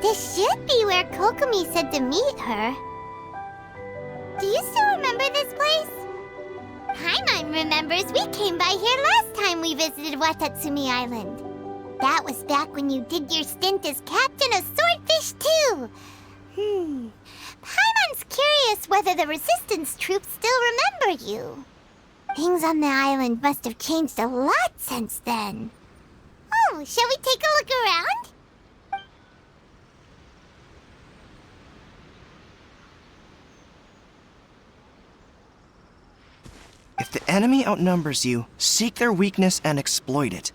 This should be where Kokomi said to meet her. Do you still remember this place? Paimon remembers we came by here last time we visited Watatsumi Island. That was back when you did your stint as captain of Swordfish too. Paimon's curious whether the Resistance troops still remember you. Things on the island must have changed a lot since then. Oh, shall we take a look around? If the enemy outnumbers you, seek their weakness and exploit it.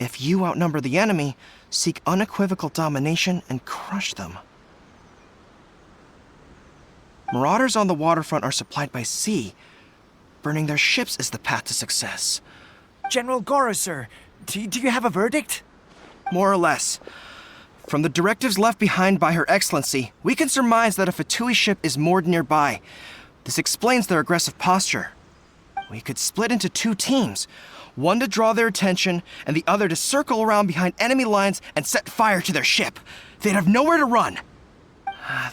If you outnumber the enemy, seek unequivocal domination and crush them. Marauders on the waterfront are supplied by sea. Burning their ships is the path to success. General Goro, sir, do you have a verdict? More or less. From the directives left behind by Her Excellency, we can surmise that a Fatui ship is moored nearby. This explains their aggressive posture. We could split into two teams, one to draw their attention and the other to circle around behind enemy lines and set fire to their ship. They'd have nowhere to run.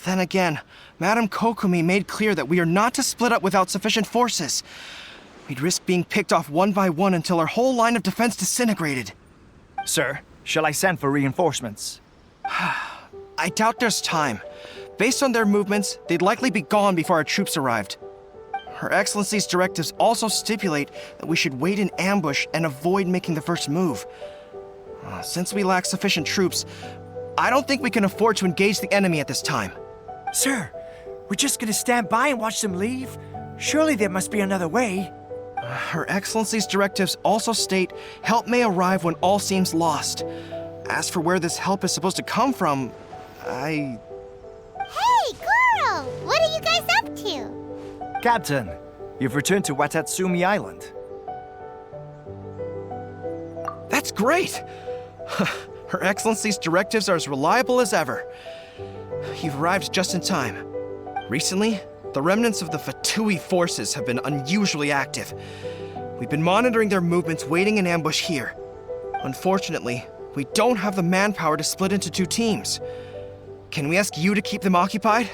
Then again, Madame Kokomi made clear that we are not to split up without sufficient forces. We'd risk being picked off one by one until our whole line of defense disintegrated. Sir, shall I send for reinforcements? I doubt there's time. Based on their movements, they'd likely be gone before our troops arrived. Her Excellency's directives also stipulate that we should wait in ambush and avoid making the first move. Since we lack sufficient troops, I don't think we can afford to engage the enemy at this time. Sir, we're just gonna stand by and watch them leave? Surely there must be another way. Her Excellency's directives also state help may arrive when all seems lost. As for where this help is supposed to come from, Hey, Goro! What are you guys up to? Captain, you've returned to Watatsumi Island. That's great! Her Excellency's directives are as reliable as ever. You've arrived just in time. Recently, the remnants of the Fatui forces have been unusually active. We've been monitoring their movements, waiting in ambush here. Unfortunately, we don't have the manpower to split into two teams. Can we ask you to keep them occupied?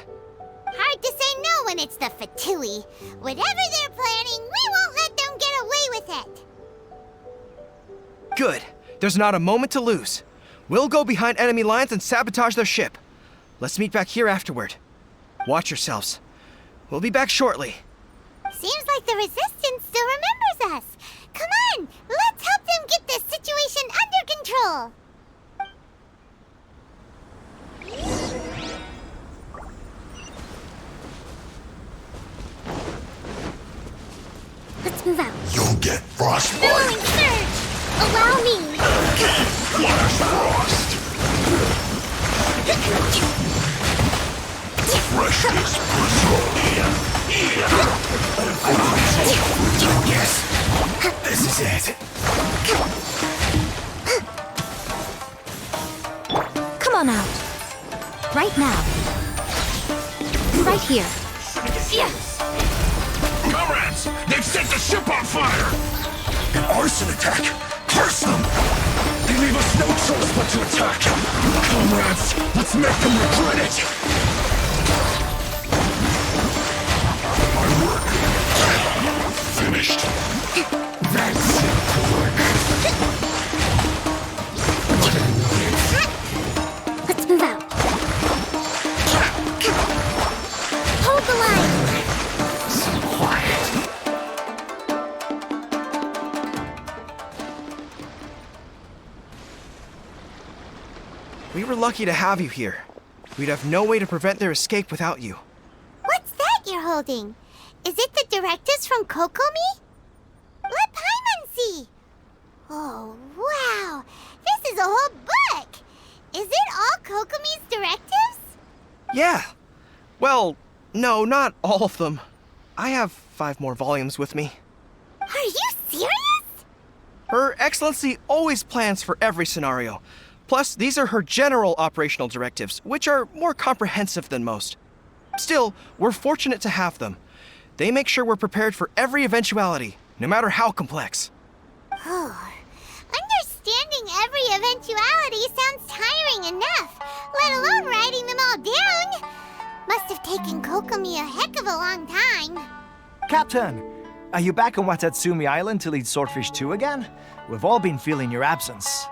Hard to say no when it's the Fatui. Whatever they're planning, we won't let them get away with it. Good. There's not a moment to lose. We'll go behind enemy lines and sabotage their ship. Let's meet back here afterward. Watch yourselves. We'll be back shortly. Seems like the Resistance still remembers us. Come on, let's help them get this situation under control. Let's move out. You'll get frostbite. Billowing surge! Allow me! Flash frost. Freshness bristle. Yes, this is it. Come on out. Right now. Right here. Comrades, they've set the ship on fire. An arson attack. Curse them. They leave us no choice but to attack. Comrades, let's make them regret it. My work finished. That's work. Let's move out. Hold the line. So quiet. We were lucky to have you here. We'd have no way to prevent their escape without you. What's that you're holding? Is it the directives from Kokomi? Let Paimon see. Oh, wow. This is a whole book. Is it all Kokomi's directives? Yeah. Well, no, not all of them. I have 5 more volumes with me. Are you serious? Her Excellency always plans for every scenario. Plus, these are her general operational directives, which are more comprehensive than most. Still, we're fortunate to have them. They make sure we're prepared for every eventuality, no matter how complex. Oh, understanding every eventuality sounds tiring enough, let alone writing all down. Must have taken Kokomi a heck of a long time. Captain, are you back on Watatsumi Island to lead Swordfish 2 again? We've all been feeling your absence.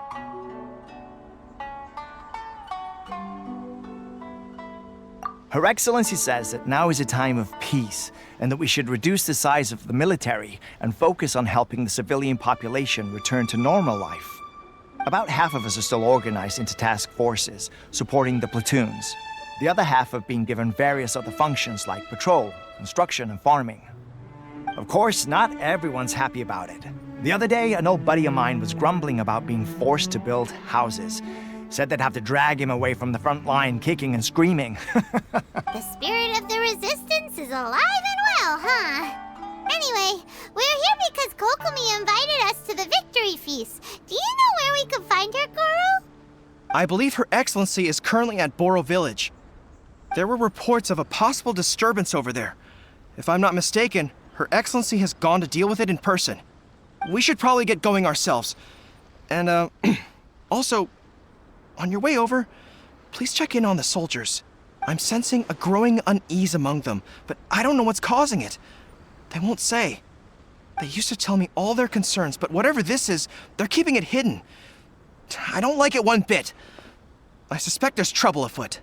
Her Excellency says that now is a time of peace, and that we should reduce the size of the military and focus on helping the civilian population return to normal life. About half of us are still organized into task forces, supporting the platoons. The other half have been given various other functions like patrol, construction, and farming. Of course, not everyone's happy about it. The other day, an old buddy of mine was grumbling about being forced to build houses. Said they'd have to drag him away from the front line, kicking and screaming. The spirit of the resistance is alive and well, huh? Anyway, we're here because Kokomi invited us to the victory feast. Do you know where we could find her, Goro? I believe Her Excellency is currently at Boro Village. There were reports of a possible disturbance over there. If I'm not mistaken, Her Excellency has gone to deal with it in person. We should probably get going ourselves. And, also, on your way over, please check in on the soldiers. I'm sensing a growing unease among them, but I don't know what's causing it. They won't say. They used to tell me all their concerns, but whatever this is, they're keeping it hidden. I don't like it one bit. I suspect there's trouble afoot.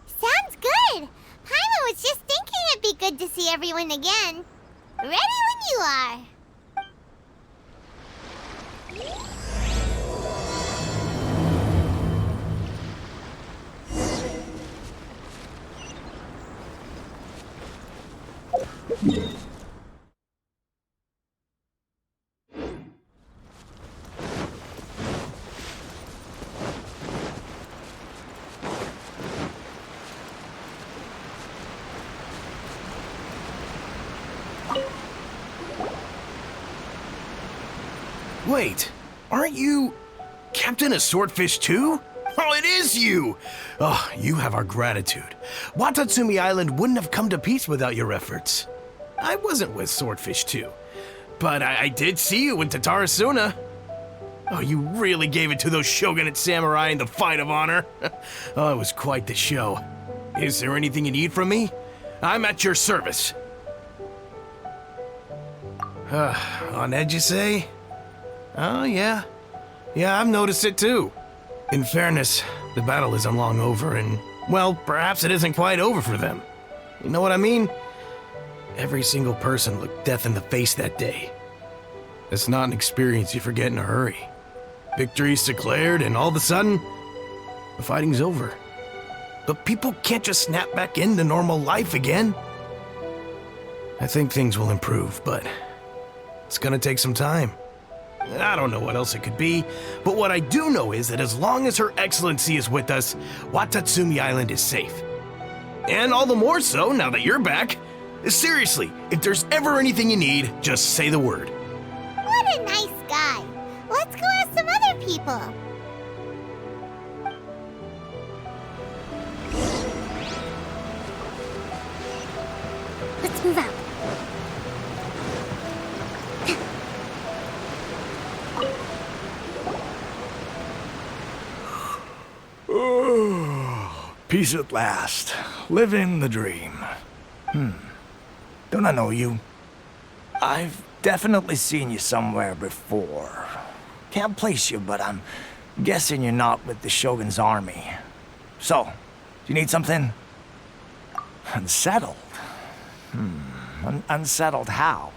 Sounds good. Paimon was just thinking it'd be good to see everyone again. Ready when you are. Wait, aren't you Captain of Swordfish 2? Oh, it is you! Oh, you have our gratitude. Watatsumi Island wouldn't have come to peace without your efforts. I wasn't with Swordfish 2, but I did see you in Tatarasuna. Oh, you really gave it to those shogunate samurai in the fight of honor. Oh, it was quite the show. Is there anything you need from me? I'm at your service. On edge, you say? Oh, yeah. Yeah, I've noticed it too. In fairness, the battle isn't long over, and, well, perhaps it isn't quite over for them. You know what I mean? Every single person looked death in the face that day. It's not an experience you forget in a hurry. Victory's declared, and all of a sudden, the fighting's over. But people can't just snap back into normal life again. I think things will improve, but it's gonna take some time. I don't know what else it could be, but what I do know is that as long as Her Excellency is with us, Watatsumi Island is safe. And all the more so now that you're back. Seriously, if there's ever anything you need, just say the word. What a nice guy. Let's go ask some other people. Let's move out. Peace at last. Living the dream. Don't I know you? I've definitely seen you somewhere before. Can't place you, but I'm guessing you're not with the Shogun's army. So, do you need something? Unsettled? Unsettled how?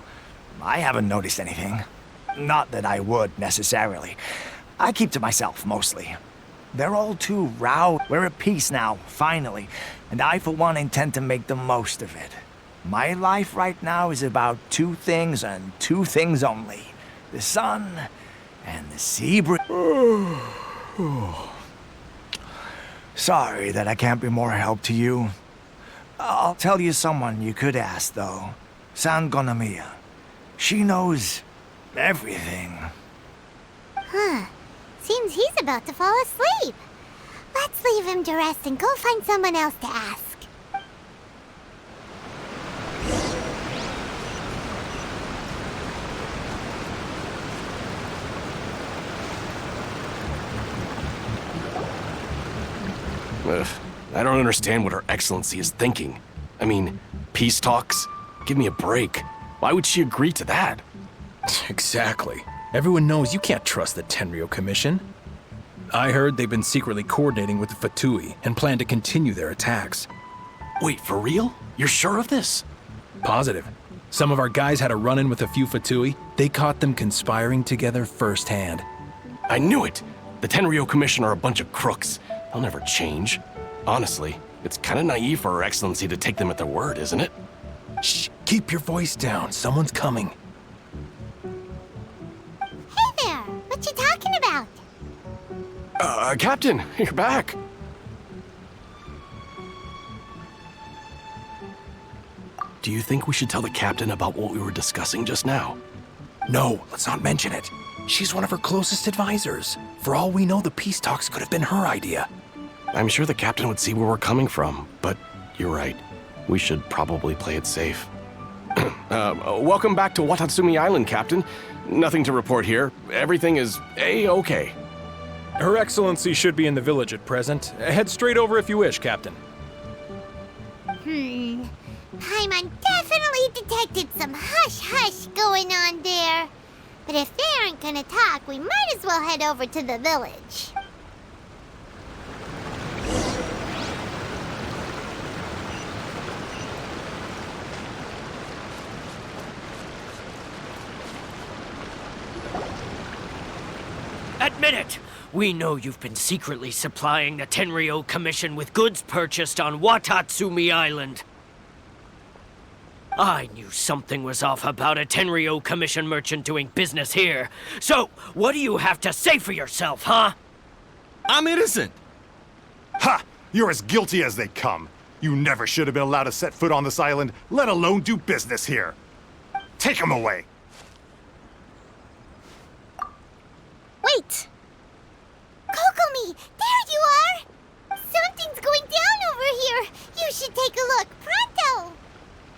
I haven't noticed anything. Not that I would, necessarily. I keep to myself, mostly. They're all too rowdy. We're at peace now, finally, and I, for one, intend to make the most of it. My life right now is about two things and two things only. The sun and the sea breeze. Sorry that I can't be more help to you. I'll tell you someone you could ask, though. San Gonomiya. She knows everything. Huh. Seems he's about to fall asleep. Let's leave him to rest and go find someone else to ask. I don't understand what Her Excellency is thinking. I mean, peace talks? Give me a break. Why would she agree to that? Exactly. Everyone knows you can't trust the Tenryo Commission. I heard they've been secretly coordinating with the Fatui and plan to continue their attacks. Wait, for real? You're sure of this? Positive. Some of our guys had a run-in with a few Fatui. They caught them conspiring together firsthand. I knew it! The Tenryo Commission are a bunch of crooks. They'll never change. Honestly, it's kind of naive for Her Excellency to take them at their word, isn't it? Shh, keep your voice down. Someone's coming. Hey there! What you talking about? Captain, you're back. Do you think we should tell the captain about what we were discussing just now? No, let's not mention it. She's one of her closest advisors. For all we know, the peace talks could have been her idea. I'm sure the captain would see where we're coming from, but you're right. We should probably play it safe. Welcome back to Watatsumi Island, Captain. Nothing to report here. Everything is A-okay. Her Excellency should be in the village at present. Head straight over if you wish, Captain. Paimon definitely detected some hush-hush going on there. But if they aren't gonna talk, we might as well head over to the village. Admit it! We know you've been secretly supplying the Tenryo Commission with goods purchased on Watatsumi Island. I knew something was off about a Tenryo Commission merchant doing business here. So, what do you have to say for yourself, huh? I'm innocent! Ha! You're as guilty as they come. You never should have been allowed to set foot on this island, let alone do business here. Take him away! Wait! Kokomi, there you are! Something's going down over here. You should take a look, pronto!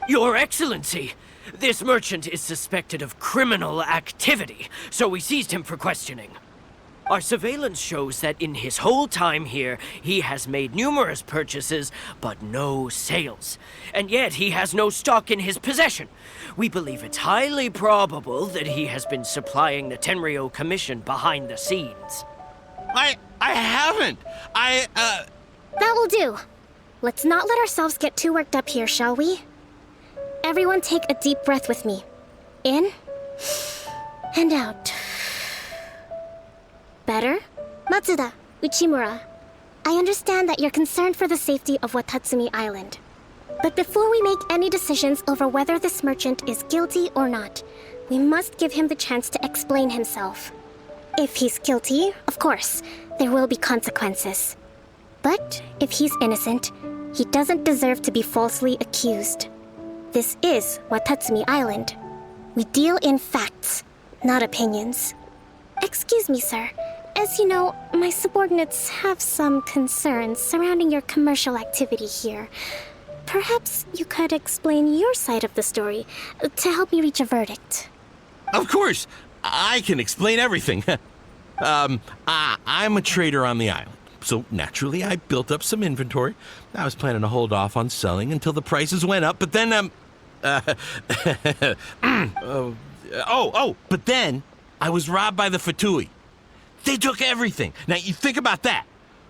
Your Excellency, this merchant is suspected of criminal activity, so we seized him for questioning. Our surveillance shows that in his whole time here, he has made numerous purchases, but no sales. And yet he has no stock in his possession. We believe it's highly probable that he has been supplying the Tenryo Commission behind the scenes. I haven't! That will do. Let's not let ourselves get too worked up here, shall we? Everyone take a deep breath with me. In and out. Better? Matsuda, Uchimura, I understand that you're concerned for the safety of Watatsumi Island. But before we make any decisions over whether this merchant is guilty or not, we must give him the chance to explain himself. If he's guilty, of course, there will be consequences. But if he's innocent, he doesn't deserve to be falsely accused. This is Watatsumi Island. We deal in facts, not opinions. Excuse me, sir. As you know, my subordinates have some concerns surrounding your commercial activity here. Perhaps you could explain your side of the story to help me reach a verdict. Of course, I can explain everything. I'm a trader on the island, so naturally I built up some inventory. I was planning to hold off on selling until the prices went up, but then, but then I was robbed by the Fatui. They took everything. Now, you think about that.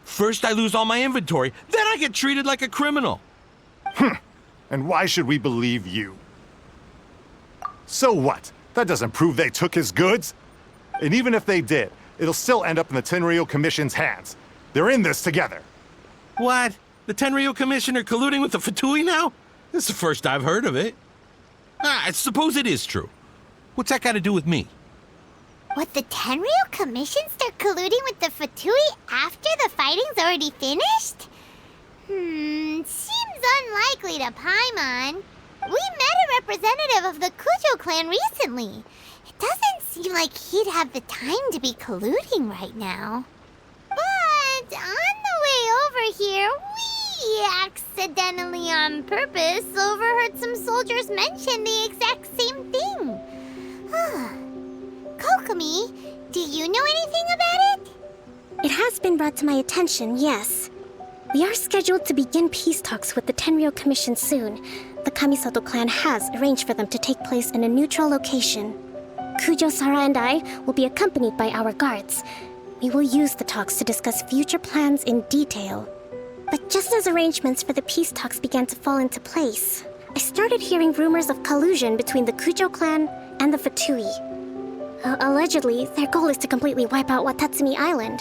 First I lose all my inventory, then I get treated like a criminal. And why should we believe you? So what? That doesn't prove they took his goods. And even if they did, it'll still end up in the Tenryo Commission's hands. They're in this together. What? The Tenryo Commission are colluding with the Fatui now? This is the first I've heard of it. I suppose it is true. What's that got to do with me? What, the Tenryo Commission start colluding with the Fatui after the fighting's already finished? Seems unlikely to Paimon. We met a representative of the Kujo clan recently. It doesn't seem like he'd have the time to be colluding right now. But on the way over here, we accidentally on purpose overheard some soldiers mention the exact same thing. Kokomi, do you know anything about it? It has been brought to my attention, yes. We are scheduled to begin peace talks with the Tenryou Commission soon. The Kamisato clan has arranged for them to take place in a neutral location. Kujo, Sara, and I will be accompanied by our guards. We will use the talks to discuss future plans in detail. But just as arrangements for the peace talks began to fall into place, I started hearing rumors of collusion between the Kujo clan and the Fatui. Allegedly, their goal is to completely wipe out Watatsumi Island.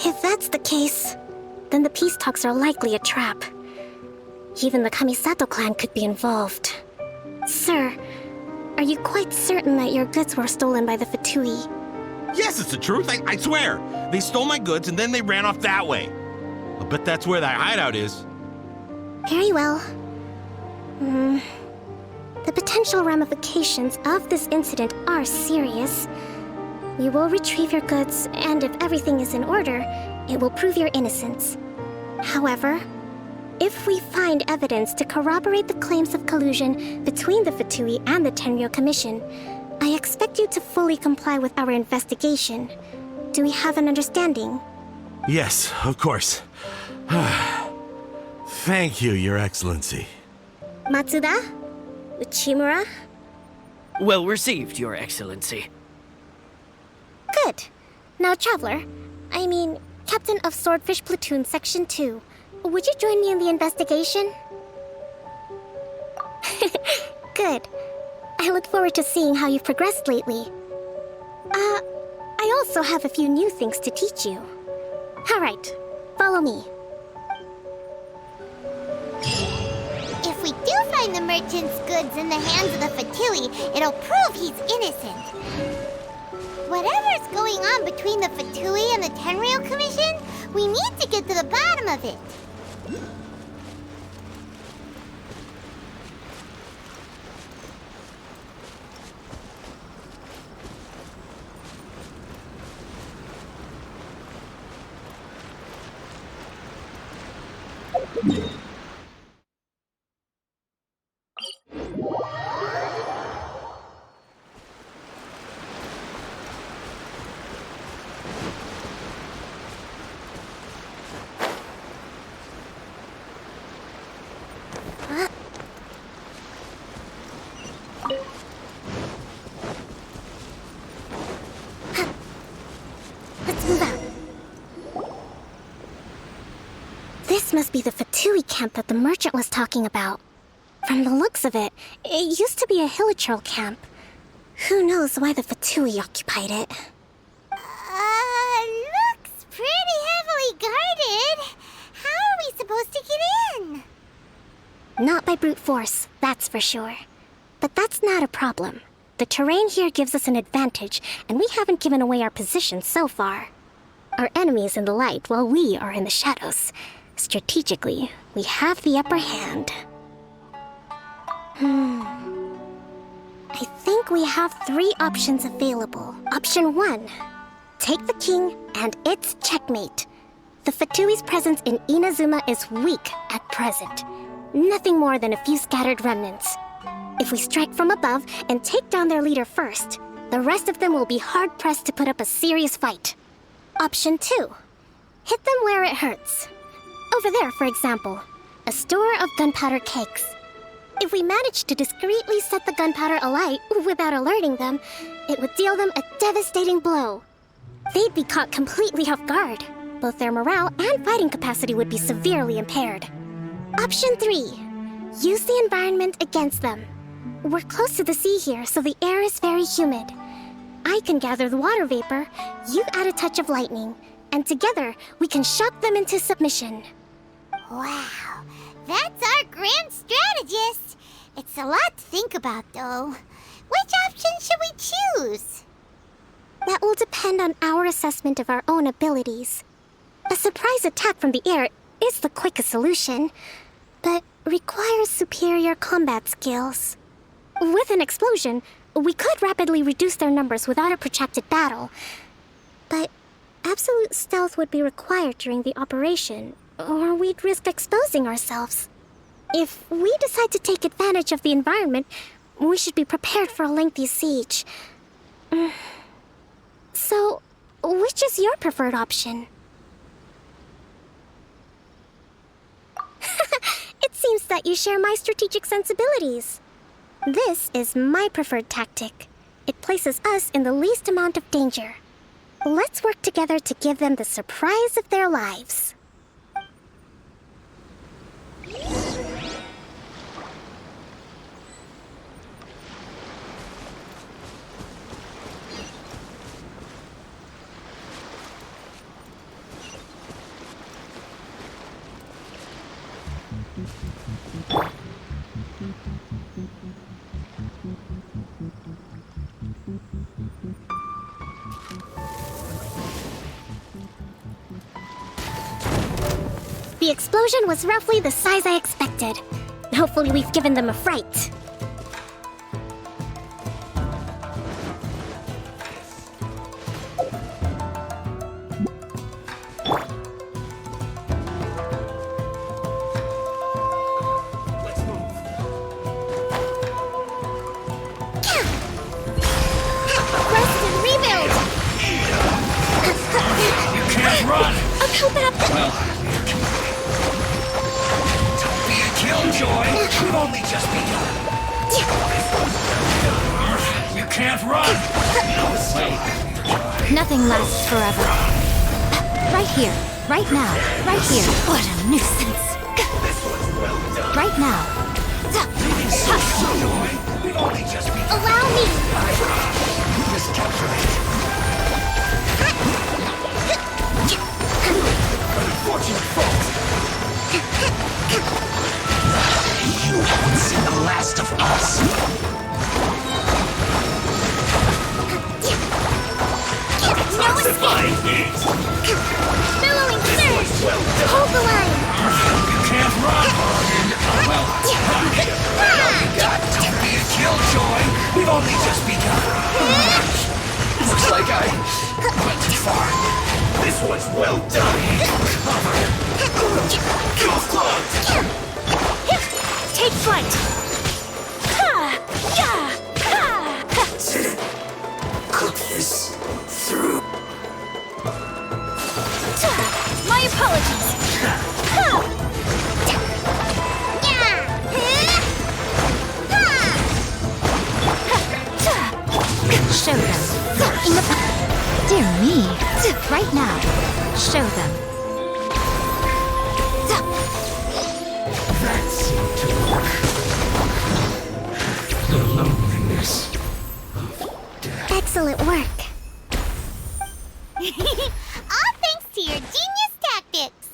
If that's the case, then the peace talks are likely a trap. Even the Kamisato clan could be involved. Sir, are you quite certain that your goods were stolen by the Fatui? Yes, it's the truth. I swear. They stole my goods and then they ran off that way. I'll bet that's where that hideout is. Very well. The potential ramifications of this incident are serious. We will retrieve your goods, and if everything is in order, it will prove your innocence. However, if we find evidence to corroborate the claims of collusion between the Fatui and the Tenryou Commission, I expect you to fully comply with our investigation. Do we have an understanding? Yes, of course. Thank you, Your Excellency. Matsuda? Uchimura? Well received, Your Excellency. Good. Now, Traveler, Captain of Swordfish Platoon Section 2, would you join me in the investigation? Good. I look forward to seeing how you've progressed lately. I also have a few new things to teach you. All right, follow me. If we do find the merchant's goods in the hands of the Fatui, it'll prove he's innocent. Whatever's going on between the Fatui and the Tenryou Commission, we need to get to the bottom of it. Let's move out. This must be the Fatui camp that the merchant was talking about. From the looks of it, it used to be a hilichurl camp. Who knows why the Fatui occupied it? Looks pretty heavily guarded. How are we supposed to get in? Not by brute force, that's for sure. But that's not a problem. The terrain here gives us an advantage, and we haven't given away our position so far. Our enemy is in the light while we are in the shadows. Strategically, we have the upper hand. I think we have 3 options available. Option 1. Take the king, and it's checkmate. The Fatui's presence in Inazuma is weak at present. Nothing more than a few scattered remnants. If we strike from above and take down their leader first, the rest of them will be hard-pressed to put up a serious fight. Option 2. Hit them where it hurts. Over there, for example, a store of gunpowder cakes. If we manage to discreetly set the gunpowder alight without alerting them, it would deal them a devastating blow. They'd be caught completely off guard. Both their morale and fighting capacity would be severely impaired. Option 3. Use the environment against them. We're close to the sea here, so the air is very humid. I can gather the water vapor, you add a touch of lightning, and together we can shock them into submission. Wow, that's our grand strategist. It's a lot to think about, though. Which option should we choose? That will depend on our assessment of our own abilities. A surprise attack from the air is the quickest solution, but requires superior combat skills. With an explosion, we could rapidly reduce their numbers without a protracted battle. But absolute stealth would be required during the operation, or we'd risk exposing ourselves. If we decide to take advantage of the environment, we should be prepared for a lengthy siege. So, which is your preferred option? that you share my strategic sensibilities. This is my preferred tactic. It places us in the least amount of danger. Let's work together to give them the surprise of their lives. The explosion was roughly the size I expected. Hopefully we've given them a fright. Rest and rebuild! You can't run! I'm helping up the... Killjoy, we've only just begun. You can't run! No escape. Nothing lasts forever. Right here, right now, right here. What a nuisance. Right now. We've only just begun. Allow me! Miscalculate. Unfortunate fault. You haven't seen the last of us. No escape! Billowing surge! Hold the line! You can't run! Well, don't be a killjoy! We've only just begun. Looks like I went too far. This one's well done. Cover. Go clogged. Take flight! Cook this through. My apologies! Show them. Dear me. Right now. Show them. That seemed to work. The loneliness of death. Excellent work. All thanks to your genius tactics.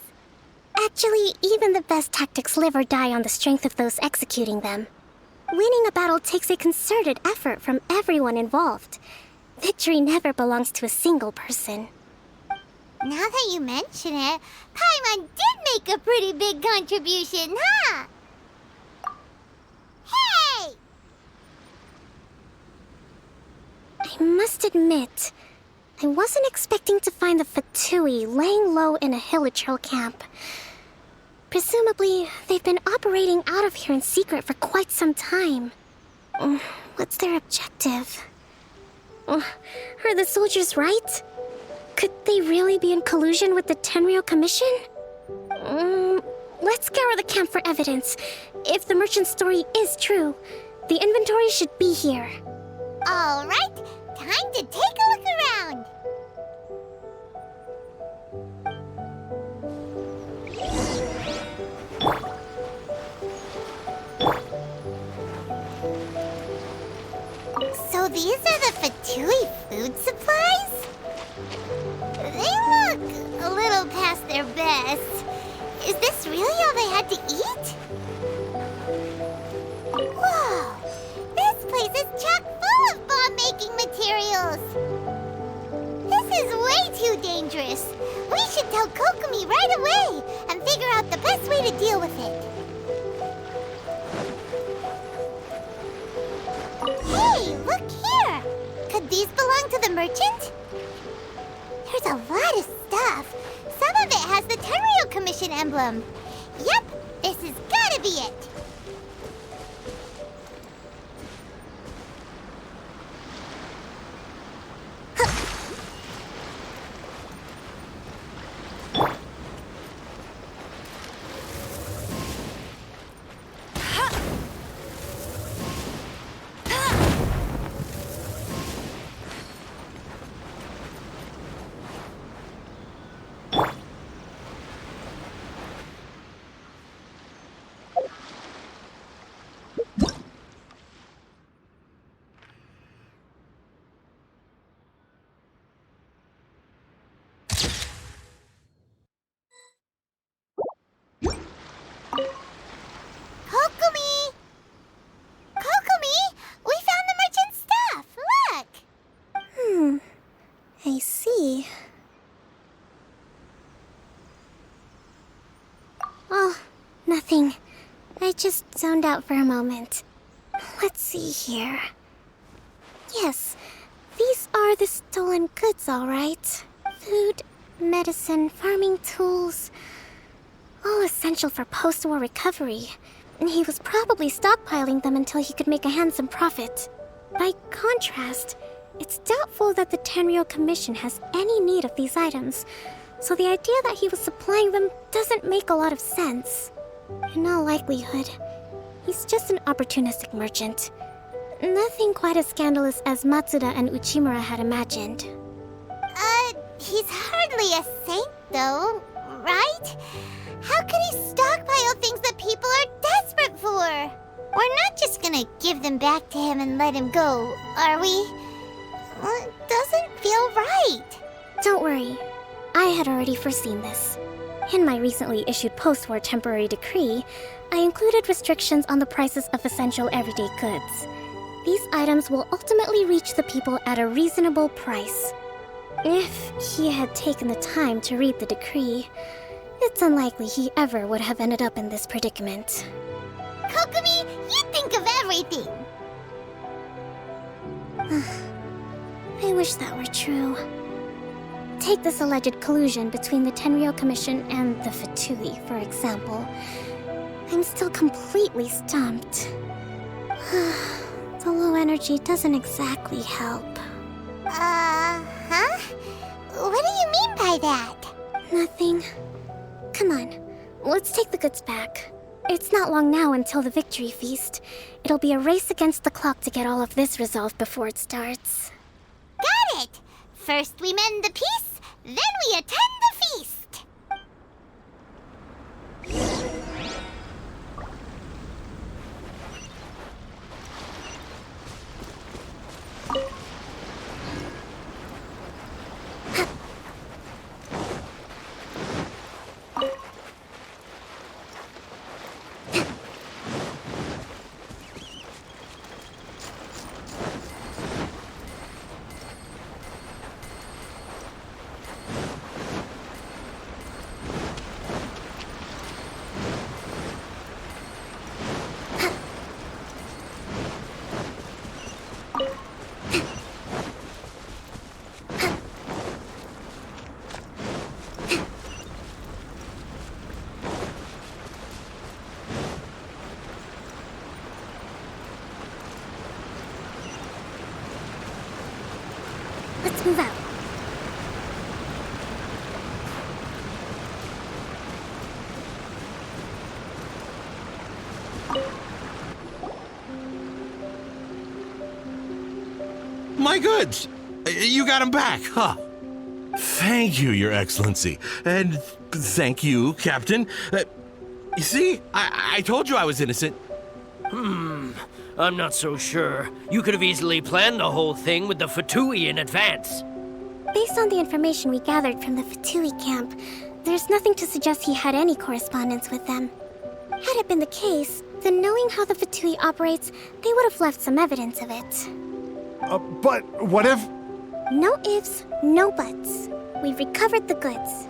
Actually, even the best tactics live or die on the strength of those executing them. Winning a battle takes a concerted effort from everyone involved. Victory never belongs to a single person. Now that you mention it, Paimon did make a pretty big contribution, huh? Hey! I must admit, I wasn't expecting to find the Fatui laying low in a Hilichurl camp. Presumably, they've been operating out of here in secret for quite some time. What's their objective? Are the soldiers right? Could they really be in collusion with the Tenryou Commission? Let's scour the camp for evidence. If the merchant's story is true, the inventory should be here. All right, time to take a look around. So these are the Fatui food supplies? They look a little past their best. Is this really all they had to eat? Whoa! This place is chock full of bomb-making materials! This is way too dangerous! We should tell Kokomi right away and figure out the best way to deal with it. Hey, look here! Could these belong to the merchant? There's a lot of stuff. Some of it has the Tenryou Commission emblem. Yep, this has gotta be it. I see. Oh, nothing. I just zoned out for a moment. Let's see here. Yes, these are the stolen goods, all right. Food, medicine, farming tools. All essential for post-war recovery. And he was probably stockpiling them until he could make a handsome profit. By contrast, it's doubtful that the Tenryou Commission has any need of these items, so the idea that he was supplying them doesn't make a lot of sense. In all likelihood, he's just an opportunistic merchant. Nothing quite as scandalous as Matsuda and Uchimura had imagined. He's hardly a saint, though, right? How could he stockpile things that people are desperate for? We're not just gonna give them back to him and let him go, are we? It doesn't feel right. Don't worry. I had already foreseen this. In my recently issued post-war temporary decree, I included restrictions on the prices of essential everyday goods. These items will ultimately reach the people at a reasonable price. If he had taken the time to read the decree, it's unlikely he ever would have ended up in this predicament. Kokomi, you think of everything! I wish that were true. Take this alleged collusion between the Tenryou Commission and the Fatui, for example. I'm still completely stumped. The low energy doesn't exactly help. Huh? What do you mean by that? Nothing. Come on, let's take the goods back. It's not long now until the victory feast. It'll be a race against the clock to get all of this resolved before it starts. Got it! First we mend the peace, then we attend the feast! Let's move out. My goods! You got them back, huh? Thank you, Your Excellency. And thank you, Captain. You see, I told you I was innocent. I'm not so sure. You could have easily planned the whole thing with the Fatui in advance. Based on the information we gathered from the Fatui camp, there's nothing to suggest he had any correspondence with them. Had it been the case, then knowing how the Fatui operates, they would have left some evidence of it. But what if... No ifs, no buts. We've recovered the goods.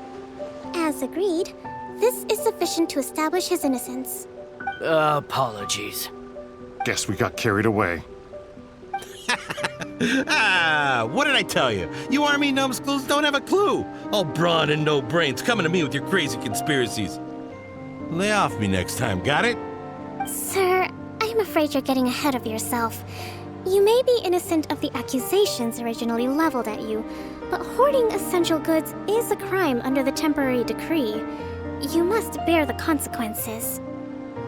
As agreed, this is sufficient to establish his innocence. Apologies. Guess we got carried away. What did I tell you? You army numbskulls don't have a clue. All brawn and no brains coming to me with your crazy conspiracies. Lay off me next time, got it? Sir, I'm afraid you're getting ahead of yourself. You may be innocent of the accusations originally leveled at you, but hoarding essential goods is a crime under the temporary decree. You must bear the consequences.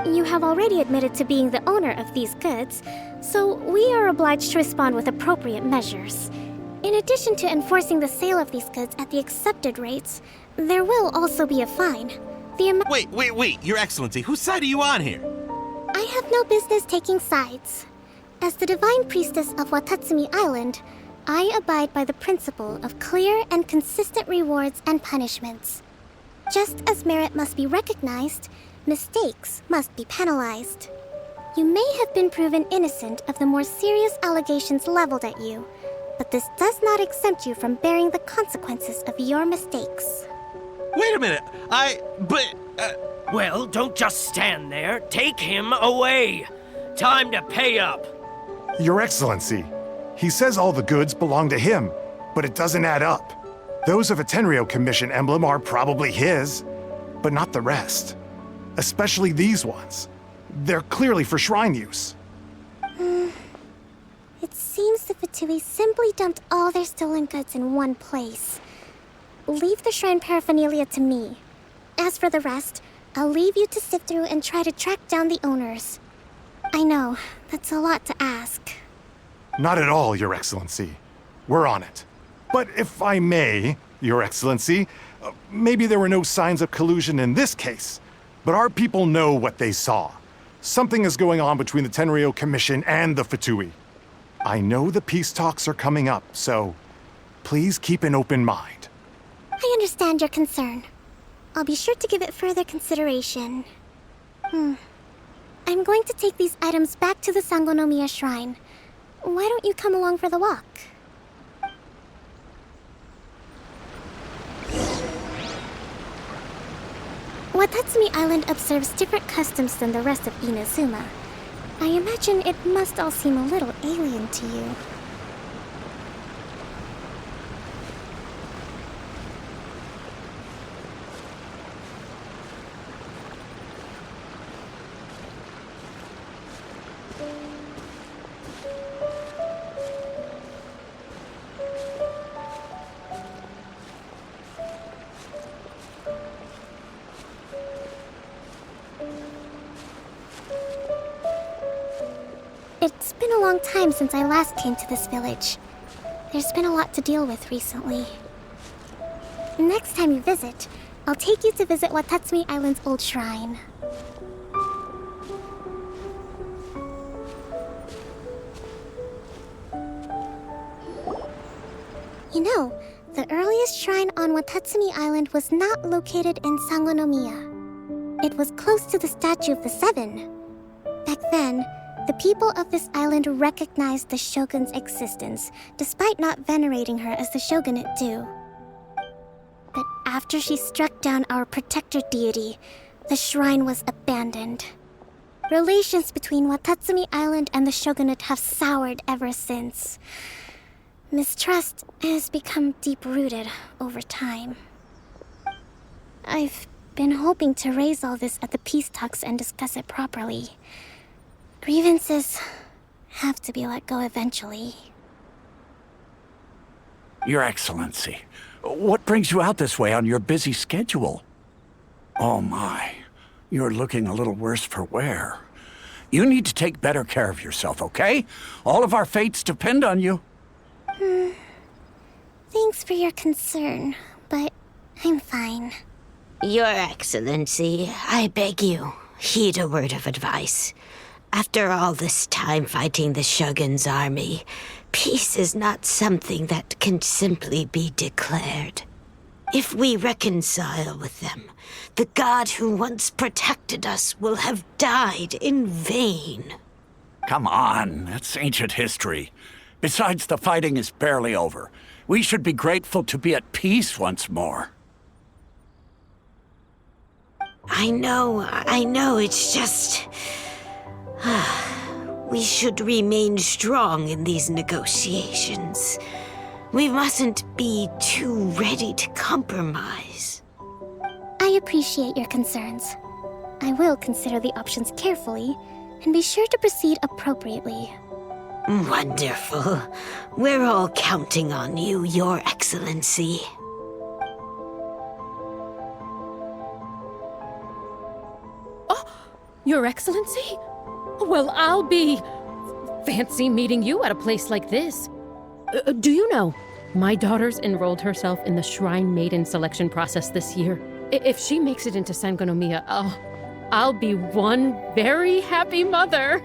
You have already admitted to being the owner of these goods, so we are obliged to respond with appropriate measures. In addition to enforcing the sale of these goods at the accepted rates, there will also be a fine. Wait, Your Excellency, whose side are you on here? I have no business taking sides. As the Divine Priestess of Watatsumi Island, I abide by the principle of clear and consistent rewards and punishments. Just as merit must be recognized, mistakes must be penalized. You may have been proven innocent of the more serious allegations leveled at you, But this does not exempt you from bearing the consequences of your mistakes. Wait a minute. Well, don't just stand there. Take him away. Time to pay up. Your Excellency, he says all the goods belong to him, but it doesn't add up. Those of a Tenryo Commission emblem are probably his, but not the rest. Especially these ones. They're clearly for shrine use. It seems the Fatui simply dumped all their stolen goods in one place. Leave the shrine paraphernalia to me. As for the rest, I'll leave you to sift through and try to track down the owners. I know, that's a lot to ask. Not at all, Your Excellency. We're on it. But if I may, Your Excellency, maybe there were no signs of collusion in this case, but our people know what they saw. Something is going on between the Tenryo Commission and the Fatui. I know the peace talks are coming up, so please keep an open mind. I understand your concern. I'll be sure to give it further consideration. I'm going to take these items back to the Sangonomiya Shrine. Why don't you come along for the walk? Watatsumi Island observes different customs than the rest of Inazuma. I imagine it must all seem a little alien to you. It's been a long time since I last came to this village. There's been a lot to deal with recently. Next time you visit, I'll take you to visit Watatsumi Island's old shrine. You know, the earliest shrine on Watatsumi Island was not located in Sangonomiya. It was close to the Statue of the Seven. Back then, the people of this island recognized the shogun's existence, despite not venerating her as the shogunate do. But after she struck down our protector deity, the shrine was abandoned. Relations between Watatsumi Island and the shogunate have soured ever since. Mistrust has become deep-rooted over time. I've been hoping to raise all this at the peace talks and discuss it properly. Grievances have to be let go eventually. Your Excellency, what brings you out this way on your busy schedule? Oh my, you're looking a little worse for wear. You need to take better care of yourself, okay? All of our fates depend on you. Thanks for your concern, but I'm fine. Your Excellency, I beg you, heed a word of advice. After all this time fighting the Shogun's army, peace is not something that can simply be declared. If we reconcile with them, the god who once protected us will have died in vain. Come on, that's ancient history. Besides, the fighting is barely over. We should be grateful to be at peace once more. I know, it's just... We should remain strong in these negotiations. We mustn't be too ready to compromise. I appreciate your concerns. I will consider the options carefully and be sure to proceed appropriately. Wonderful. We're all counting on you, Your Excellency. Oh, Your Excellency? Well, I'll be... fancy meeting you at a place like this. Do you know, my daughter's enrolled herself in the Shrine Maiden selection process this year. If she makes it into Sangonomiya, I'll be one very happy mother.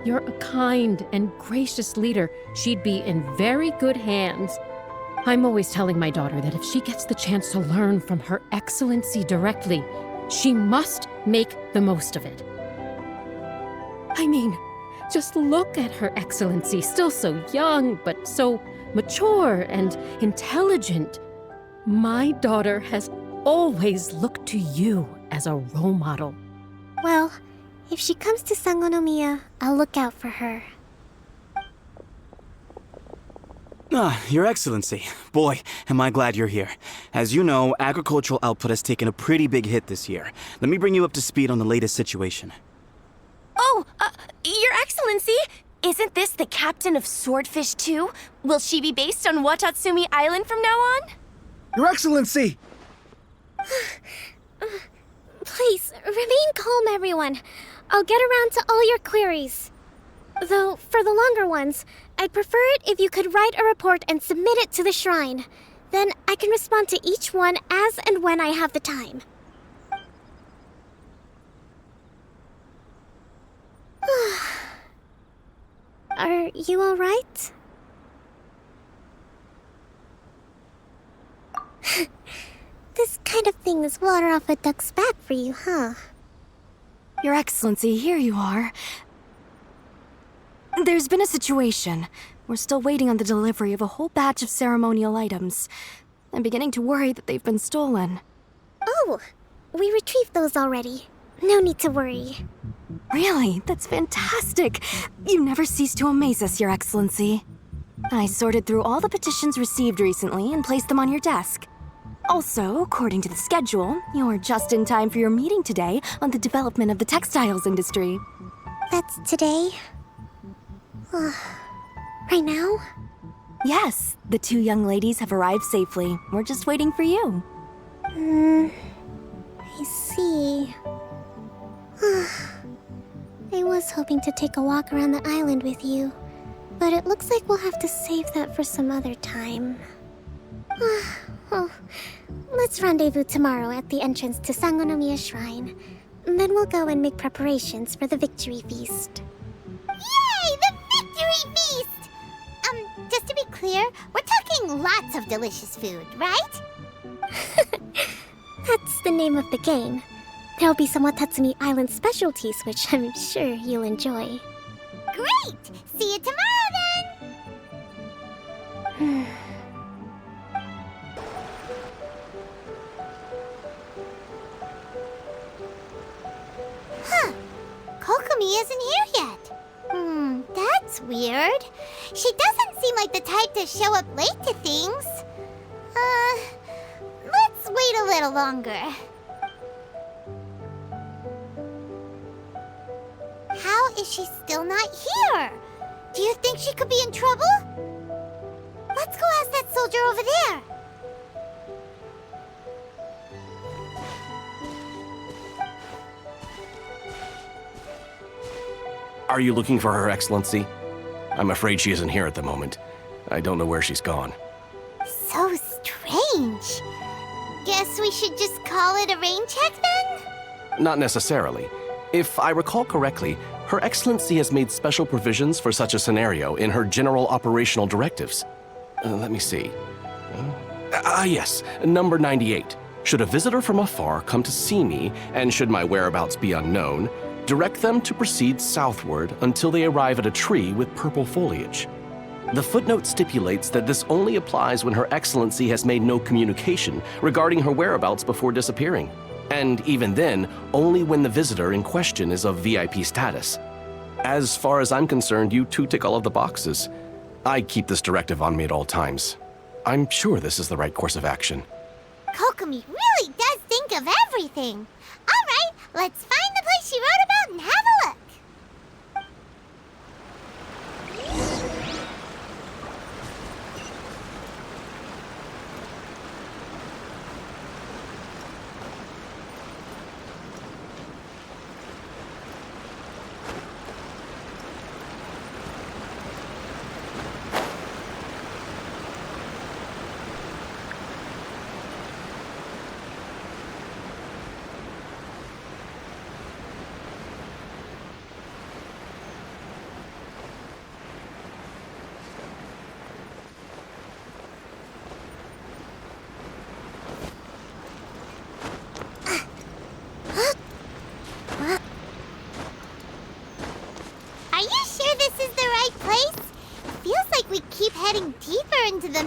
You're a kind and gracious leader. She'd be in very good hands. I'm always telling my daughter that if she gets the chance to learn from Her Excellency directly, she must make the most of it. I mean, just look at Her Excellency, still so young, but so mature and intelligent. My daughter has always looked to you as a role model. Well, if she comes to Sangonomiya, I'll look out for her. Your Excellency. Boy, am I glad you're here. As you know, agricultural output has taken a pretty big hit this year. Let me bring you up to speed on the latest situation. Oh, Your Excellency! Isn't this the captain of Swordfish 2? Will she be based on Watatsumi Island from now on? Your Excellency! Please, remain calm, everyone. I'll get around to all your queries. Though, for the longer ones, I'd prefer it if you could write a report and submit it to the shrine. Then I can respond to each one as and when I have the time. Are you all right? This kind of thing is water off a duck's back for you, huh? Your Excellency, here you are. There's been a situation. We're still waiting on the delivery of a whole batch of ceremonial items. I'm beginning to worry that they've been stolen. Oh, we retrieved those already. No need to worry. Really? That's fantastic. You never cease to amaze us, Your Excellency. I sorted through all the petitions received recently and placed them on your desk. Also, according to the schedule, you're just in time for your meeting today on the development of the textiles industry. That's today? Right now? Yes, the two young ladies have arrived safely. We're just waiting for you. I see. I was hoping to take a walk around the island with you, but it looks like we'll have to save that for some other time. Well, let's rendezvous tomorrow at the entrance to Sangonomiya Shrine. Then we'll go and make preparations for the victory feast. Yay! The victory feast! Just to be clear, we're talking lots of delicious food, right? That's the name of the game. There'll be some Watatsumi Island specialties, which I'm sure you'll enjoy. Great! See you tomorrow, then! Huh. Kokomi isn't here yet. That's weird. She doesn't seem like the type to show up late to things. Let's wait a little longer. How is she still not here? Do you think she could be in trouble? Let's go ask that soldier over there. Are you looking for Her Excellency? I'm afraid she isn't here at the moment. I don't know where she's gone. So strange. Guess we should just call it a rain check then? Not necessarily. If I recall correctly, Her Excellency has made special provisions for such a scenario in her general operational directives. Let me see. Yes, number 98. Should a visitor from afar come to see me, and should my whereabouts be unknown, direct them to proceed southward until they arrive at a tree with purple foliage. The footnote stipulates that this only applies when Her Excellency has made no communication regarding her whereabouts before disappearing. And even then, only when the visitor in question is of VIP status. As far as I'm concerned, you two tick all of the boxes. I keep this directive on me at all times. I'm sure this is the right course of action. Kokomi really does think of everything. All right, let's find the place she wrote about and have a look.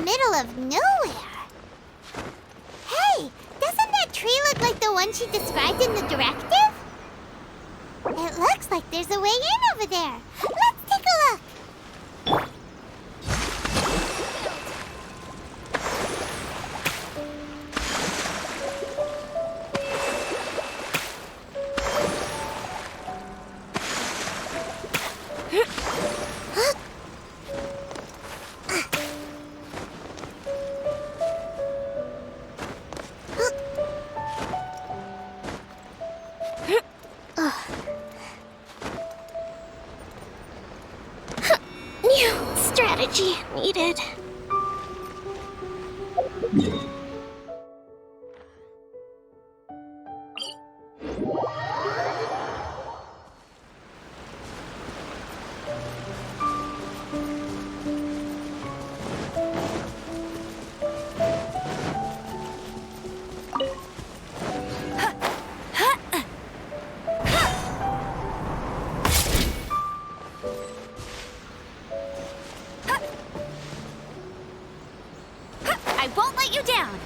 middle of nowhere. Hey, doesn't that tree look like the one she described in the directive? It looks like there's a way in over there. Let's take a look. New strategy needed. I won't let you down.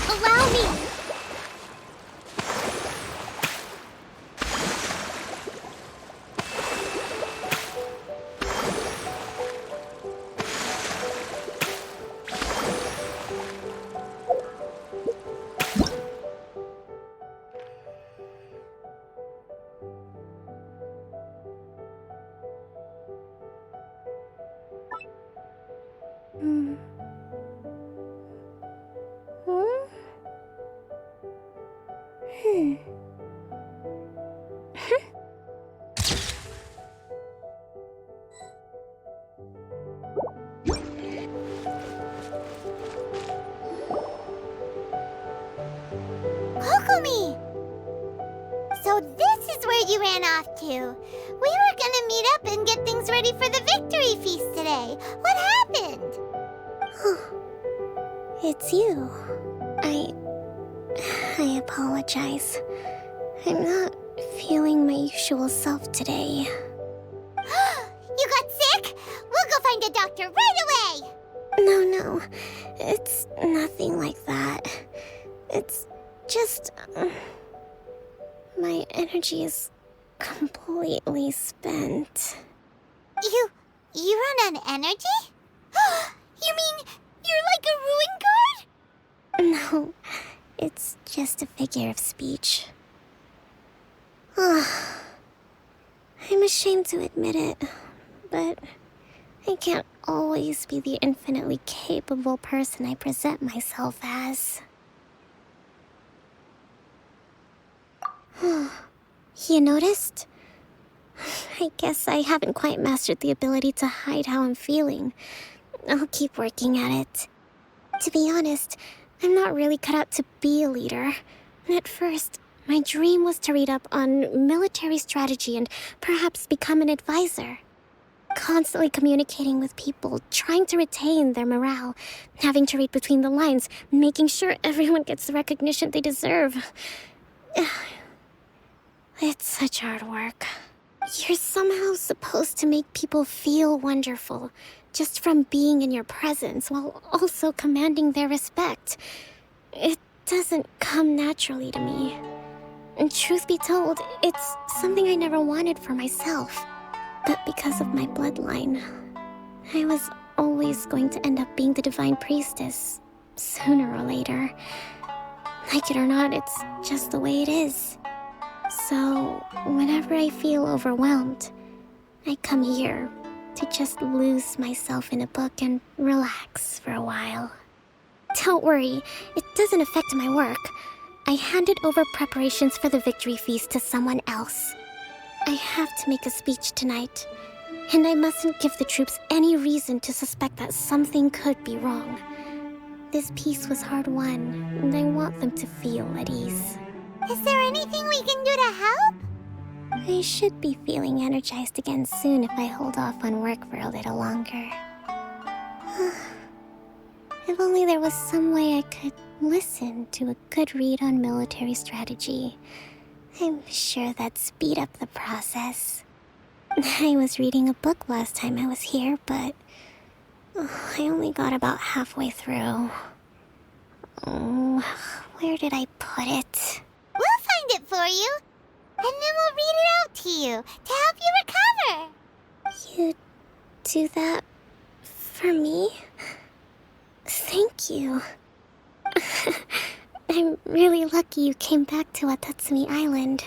Allow me. Kokomi! So this is where you ran off to. We were gonna meet up and get things ready for the victory feast today. What happened? It's you. I apologize. I'm not feeling my usual self today. You got sick? We'll go find a doctor right away! No. It's nothing like that. It's just... my energy is completely spent. You run on energy? You mean you're like a ruin guard? No, it's just a figure of speech. I'm ashamed to admit it, but I can't always be the infinitely capable person I present myself as. You noticed? I guess I haven't quite mastered the ability to hide how I'm feeling. I'll keep working at it. To be honest, I'm not really cut out to be a leader. At first, my dream was to read up on military strategy and perhaps become an advisor. Constantly communicating with people, trying to retain their morale, having to read between the lines, making sure everyone gets the recognition they deserve. It's such hard work. You're somehow supposed to make people feel wonderful, just from being in your presence, while also commanding their respect. It doesn't come naturally to me. And truth be told, it's something I never wanted for myself. But because of my bloodline, I was always going to end up being the Divine Priestess, sooner or later. Like it or not, it's just the way it is. So, whenever I feel overwhelmed, I come here to just lose myself in a book and relax for a while. Don't worry, it doesn't affect my work. I handed over preparations for the victory feast to someone else. I have to make a speech tonight, and I mustn't give the troops any reason to suspect that something could be wrong. This peace was hard-won, and I want them to feel at ease. Is there anything we can do to help? I should be feeling energized again soon if I hold off on work for a little longer. If only there was some way I could listen to a good read on military strategy. I'm sure that'd speed up the process. I was reading a book last time I was here, but I only got about halfway through. Oh, where did I put it? We'll find it for you, and then we'll read it out to you to help you recover. You do that for me? Thank you. I'm really lucky you came back to Watatsumi Island.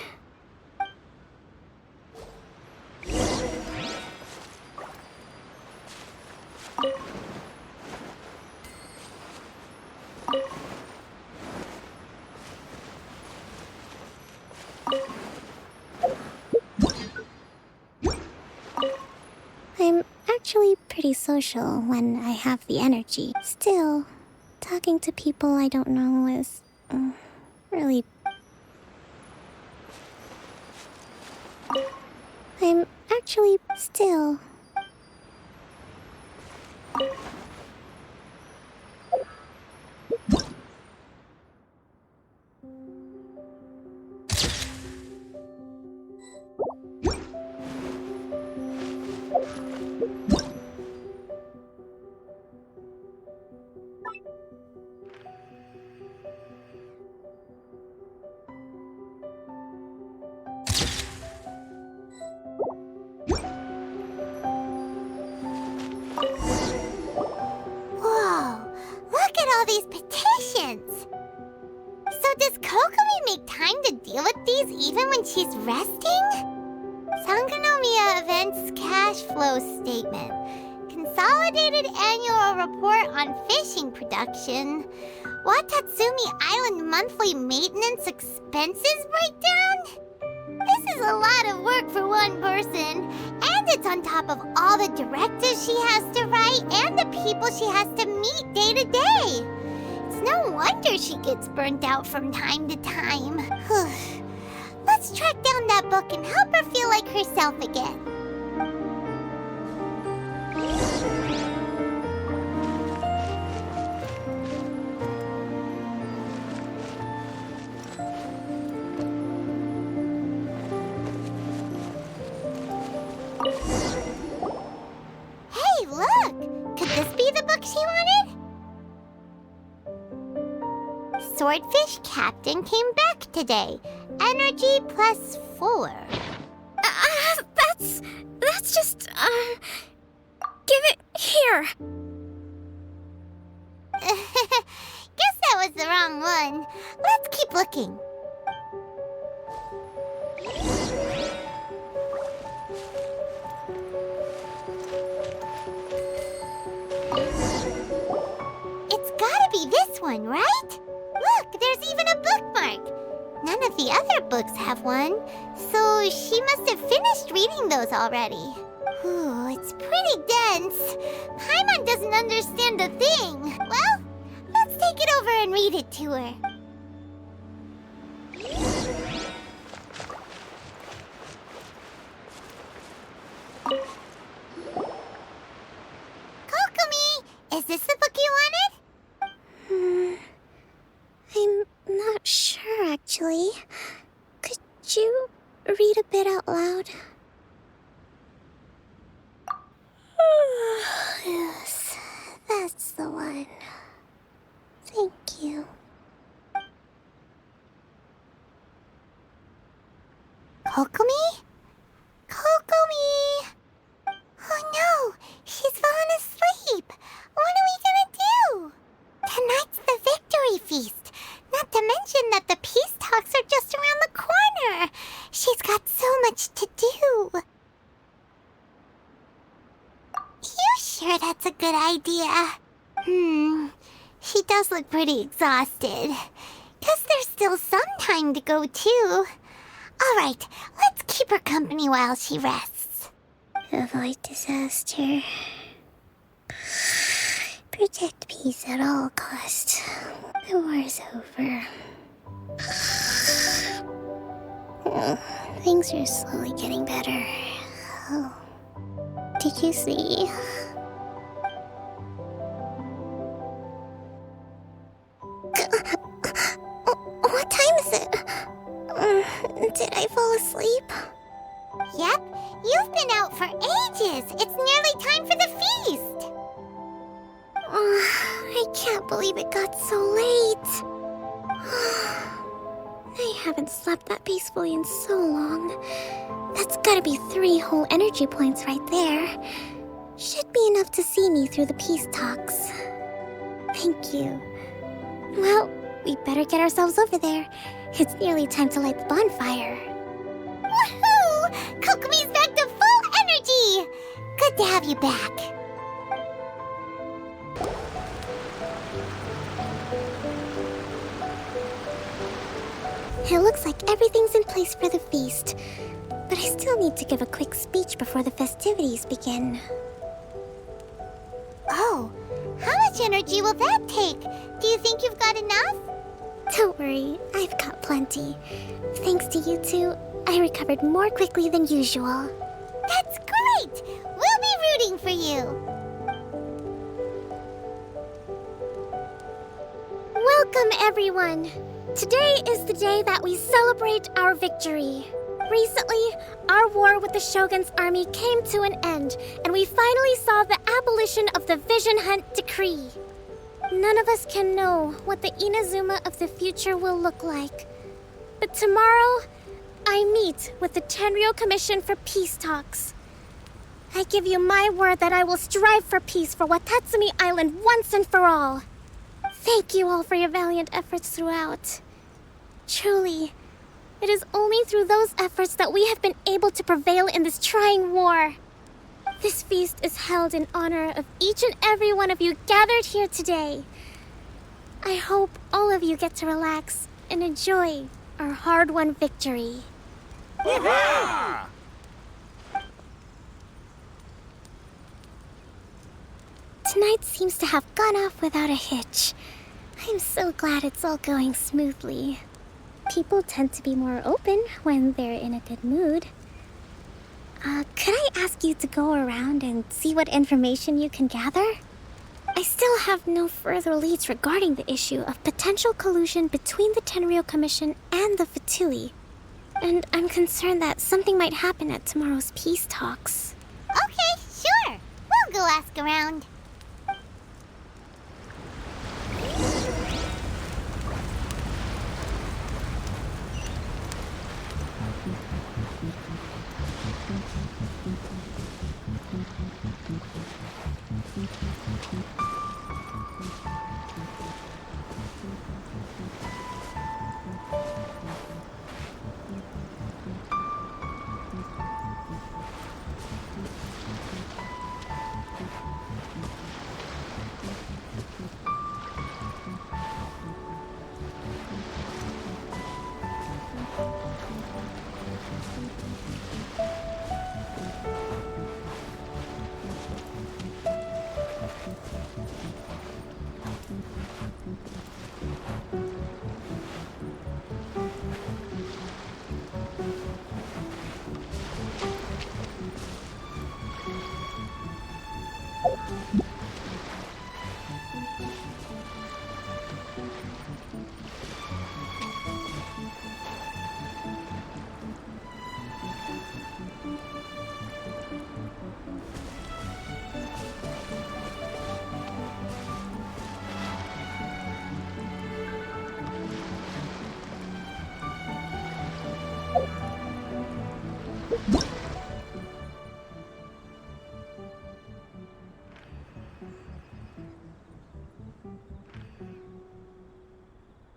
I'm actually pretty social when I have the energy. Still, talking to people I don't know is really... I'm actually still... Whoa, look at all these petitions. So does Kokomi make time to deal with these even when she's resting? Sangonomiya Events Cash Flow Statement. Consolidated Annual Report on Fishing Production. Watatsumi Island Monthly Maintenance Expenses Breakdown? This is a lot of work for one person, and it's on top of all the directives she has to write and the people she has to meet day to day. It's no wonder she gets burnt out from time to time. Let's track down that book and help her feel like herself again. Hey, look! Could this be the book she wanted? Swordfish Captain came back today. Energy +4. That's just, give it here. Guess that was the wrong one. Let's keep looking. It's gotta be this one, right? Look, there's even a bookmark. None of the other books have one, so she must have finished reading those already. Ooh, it's pretty dense. Paimon doesn't understand a thing. Well, let's take it over and read it to her. Kokomi, is this the book you wanted? I'm not sure, actually. Could you read a bit out loud? Yes, that's the one. Thank you. Kokomi? Kokomi! Oh no, she's fallen She does look pretty exhausted. Guess there's still some time to go, too. All right, let's keep her company while she rests. Avoid disaster. Protect peace at all costs. The war's over. Things are slowly getting better. Oh. Did you see? What time is it? Did I fall asleep? Yep, you've been out for ages. It's nearly time for the feast. I can't believe it got so late. I haven't slept that peacefully in so long. That's gotta be 3 whole energy points right there. Should be enough to see me through the peace talks. Thank you. Well, we better get ourselves over there. It's nearly time to light the bonfire. Woohoo! Kokomi's back to full energy! Good to have you back. It looks like everything's in place for the feast. But I still need to give a quick speech before the festivities begin. Oh, how much energy will that take? Do you think you've got enough? Don't worry, I've got plenty. Thanks to you two, I recovered more quickly than usual. That's great! We'll be rooting for you. Welcome, everyone! Today is the day that we celebrate our victory. Recently, our war with the Shogun's army came to an end, and we finally saw the abolition of the Vision Hunt Decree. None of us can know what the Inazuma of the future will look like. But tomorrow, I meet with the Tenryou Commission for peace talks. I give you my word that I will strive for peace for Watatsumi Island once and for all. Thank you all for your valiant efforts throughout. Truly, it is only through those efforts that we have been able to prevail in this trying war. This feast is held in honor of each and every one of you gathered here today. I hope all of you get to relax and enjoy our hard-won victory. Hurrah! Tonight seems to have gone off without a hitch. I'm so glad it's all going smoothly. People tend to be more open when they're in a good mood. Could I ask you to go around and see what information you can gather? I still have no further leads regarding the issue of potential collusion between the Tenryou Commission and the Fatui. And I'm concerned that something might happen at tomorrow's peace talks. Okay, sure. We'll go ask around.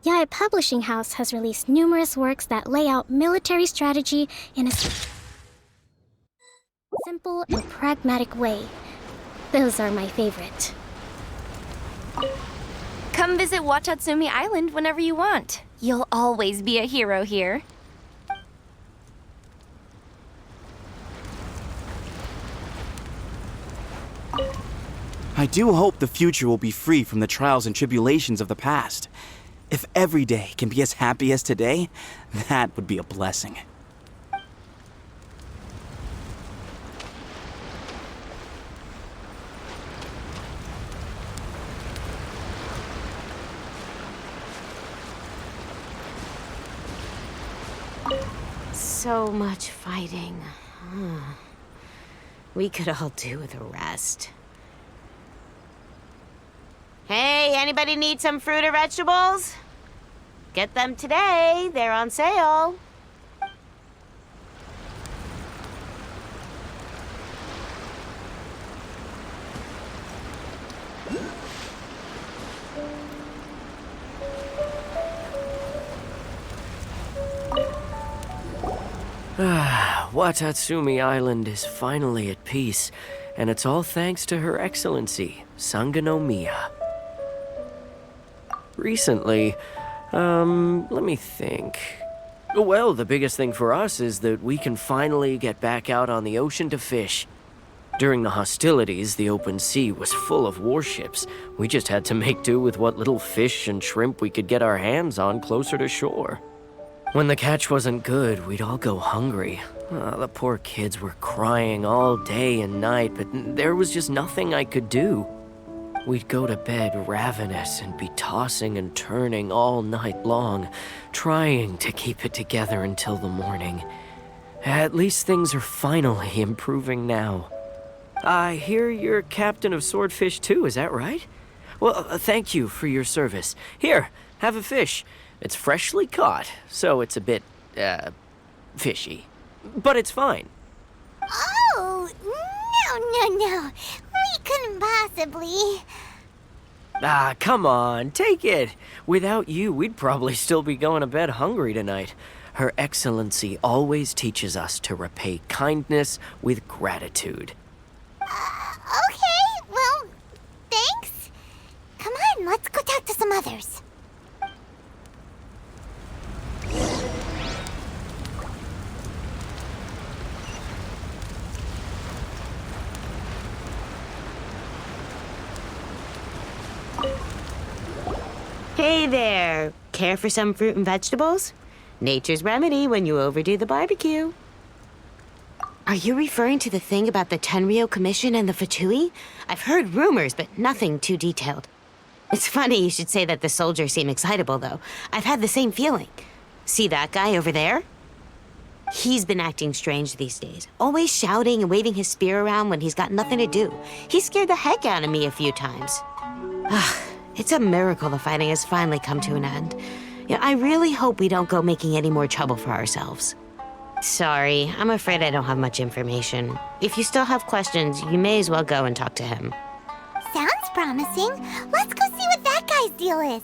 Yae Publishing House has released numerous works that lay out military strategy in a simple and pragmatic way. Those are my favorite. Come visit Watatsumi Island whenever you want. You'll always be a hero here. I do hope the future will be free from the trials and tribulations of the past. If every day can be as happy as today, that would be a blessing. So much fighting. We could all do with a rest. Hey, anybody need some fruit or vegetables? Get them today. They're on sale. Watatsumi Island is finally at peace, and it's all thanks to Her Excellency, Sangonomiya. Recently, let me think. Well, the biggest thing for us is that we can finally get back out on the ocean to fish. During the hostilities, the open sea was full of warships. We just had to make do with what little fish and shrimp we could get our hands on closer to shore. When the catch wasn't good, we'd all go hungry. The poor kids were crying all day and night, but there was just nothing I could do. We'd go to bed ravenous and be tossing and turning all night long, trying to keep it together until the morning. At least things are finally improving now. I hear you're captain of Swordfish too, is that right? Well, thank you for your service. Here, have a fish. It's freshly caught, so it's a bit, fishy. But it's fine. Oh, no. We couldn't possibly. Come on, take it. Without you, we'd probably still be going to bed hungry tonight. Her Excellency always teaches us to repay kindness with gratitude. Okay, well, thanks. Come on, let's go talk to some others. Hey there. Care for some fruit and vegetables? Nature's remedy when you overdo the barbecue. Are you referring to the thing about the Tenryo Commission and the Fatui? I've heard rumors, but nothing too detailed. It's funny you should say that the soldiers seem excitable, though. I've had the same feeling. See that guy over there? He's been acting strange these days, always shouting and waving his spear around when he's got nothing to do. He scared the heck out of me a few times. It's a miracle the fighting has finally come to an end. Yeah, I really hope we don't go making any more trouble for ourselves. Sorry, I'm afraid I don't have much information. If you still have questions, you may as well go and talk to him. Sounds promising. Let's go see what that guy's deal is.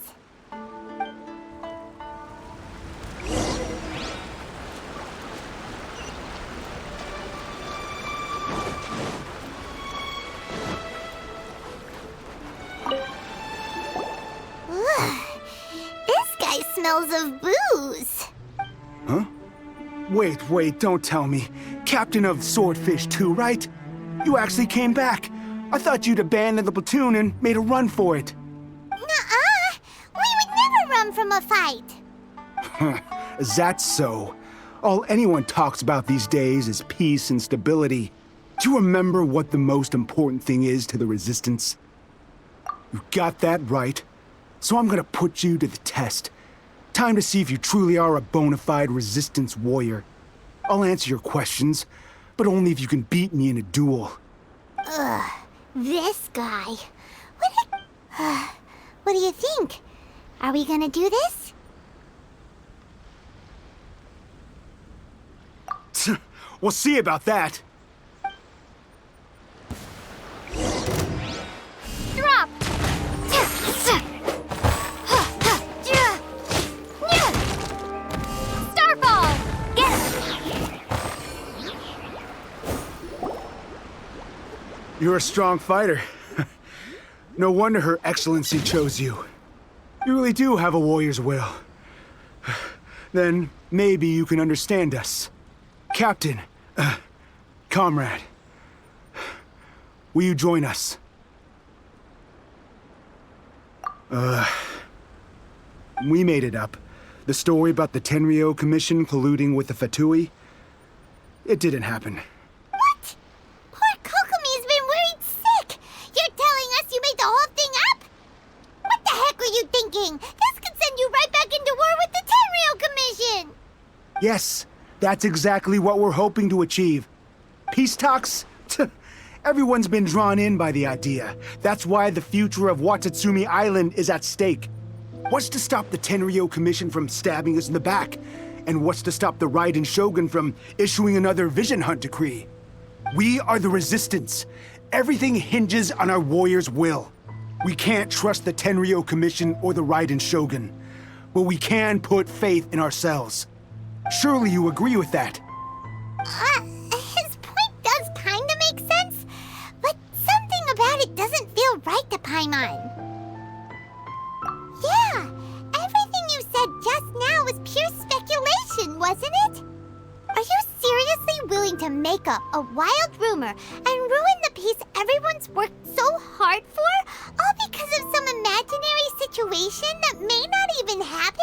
This guy smells of booze. Huh? Wait, don't tell me. Captain of Swordfish 2, right? You actually came back. I thought you'd abandoned the platoon and made a run for it. Nuh-uh. We would never run from a fight. Is that so? All anyone talks about these days is peace and stability. Do you remember what the most important thing is to the Resistance? You got that right. So I'm gonna put you to the test. Time to see if you truly are a bona fide Resistance warrior. I'll answer your questions, but only if you can beat me in a duel. Ugh, this guy. What do you think? Are we gonna do this? We'll see about that. Drop! Starfall! Get him! You're a strong fighter. No wonder Her Excellency chose you. You really do have a warrior's will. Then maybe you can understand us. Captain, comrade, will you join us? We made it up. The story about the Tenryou Commission colluding with the Fatui, it didn't happen. What? Poor Kokomi's been worried sick. You're telling us you made the whole thing up? What the heck were you thinking? This could send you right back into war with the Tenryou Commission. Yes, that's exactly what we're hoping to achieve. Peace talks? Everyone's been drawn in by the idea. That's why the future of Watatsumi Island is at stake. What's to stop the Tenryou Commission from stabbing us in the back? And what's to stop the Raiden Shogun from issuing another Vision Hunt decree? We are the Resistance. Everything hinges on our warrior's will. We can't trust the Tenryou Commission or the Raiden Shogun, but we can put faith in ourselves. Surely you agree with that? His point does kind of make sense, but something about it doesn't feel right to Paimon. Yeah, everything you said just now was pure speculation, wasn't it? Are you seriously willing to make up a wild rumor and ruin the peace everyone's worked so hard for, all because of some imaginary situation that may not even happen?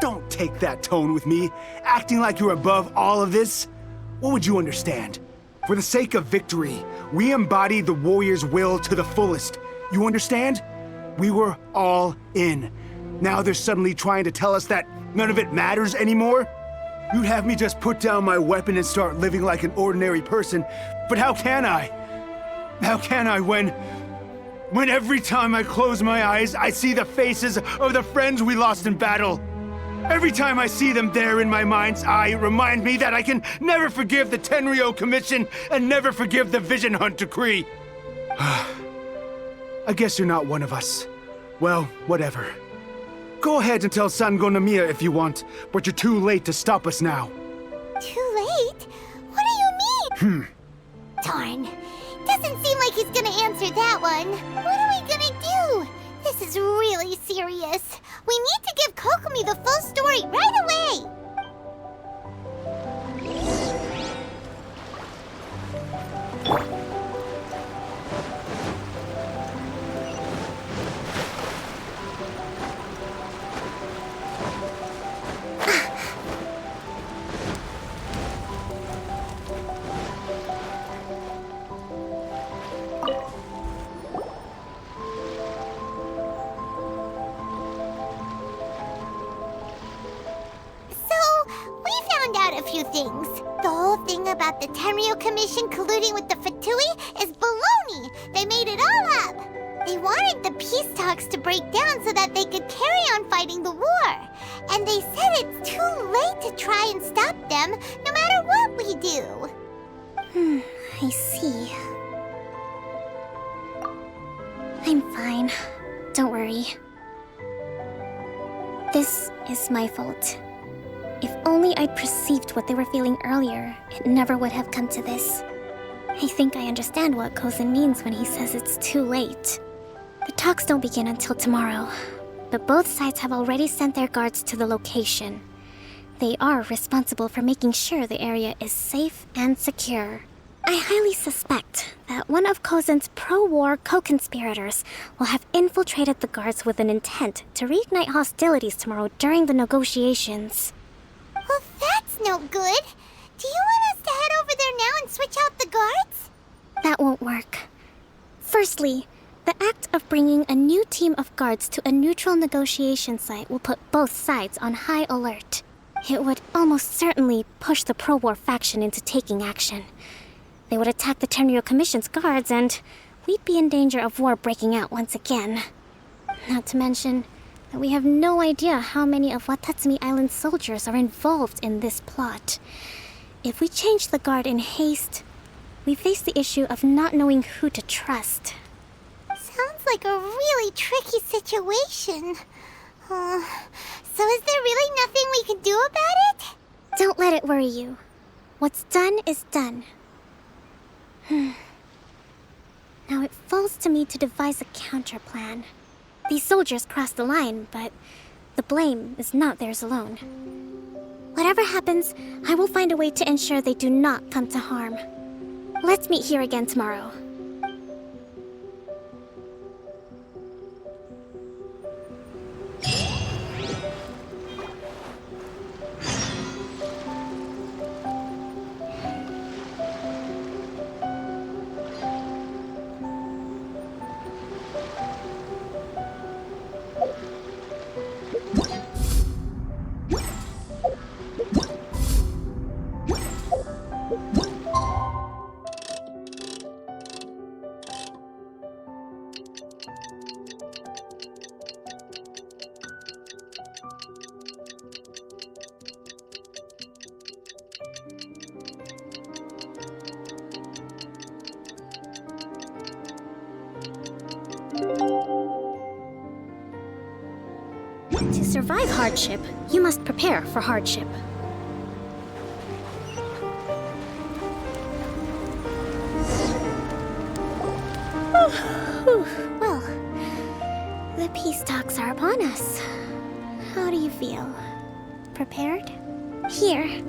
Don't take that tone with me, acting like you're above all of this. What would you understand? For the sake of victory, we embodied the warrior's will to the fullest. You understand? We were all in. Now they're suddenly trying to tell us that none of it matters anymore? You'd have me just put down my weapon and start living like an ordinary person, but how can I? How can I when every time I close my eyes, I see the faces of the friends we lost in battle? Every time I see them there in my mind's eye, it reminds me that I can never forgive the Tenryou Commission and never forgive the Vision Hunt decree. I guess you're not one of us. Well, whatever. Go ahead and tell Sango Nomiya if you want, but you're too late to stop us now. Too late? What do you mean? Darn. Doesn't seem like he's gonna answer that one. What are we gonna do? This is really serious. We need to give Kokomi the full story right away. Things. The whole thing about the Tenryou Commission colluding with the Fatui is baloney. They made it all up. They wanted the peace talks to break down so that they could carry on fighting the war. And they said it's too late to try and stop them, no matter what we do. I see. I'm fine. Don't worry. This is my fault. If only I'd perceived what they were feeling earlier, it never would have come to this. I think I understand what Kozen means when he says it's too late. The talks don't begin until tomorrow, but both sides have already sent their guards to the location. They are responsible for making sure the area is safe and secure. I highly suspect that one of Kozen's pro-war co-conspirators will have infiltrated the guards with an intent to reignite hostilities tomorrow during the negotiations. Well, that's no good. Do you want us to head over there now and switch out the guards? That won't work. Firstly, the act of bringing a new team of guards to a neutral negotiation site will put both sides on high alert. It would almost certainly push the pro-war faction into taking action. They would attack the Tenryou Commission's guards, and we'd be in danger of war breaking out once again. Not to mention that we have no idea how many of Watatsumi Island's soldiers are involved in this plot. If we change the guard in haste, we face the issue of not knowing who to trust. Sounds like a really tricky situation. So is there really nothing we can do about it? Don't let it worry you. What's done is done. Now it falls to me to devise a counter plan. These soldiers crossed the line, but the blame is not theirs alone. Whatever happens, I will find a way to ensure they do not come to harm. Let's meet here again tomorrow. To survive hardship, you must prepare for hardship. Well, the peace talks are upon us. How do you feel? Prepared? Here,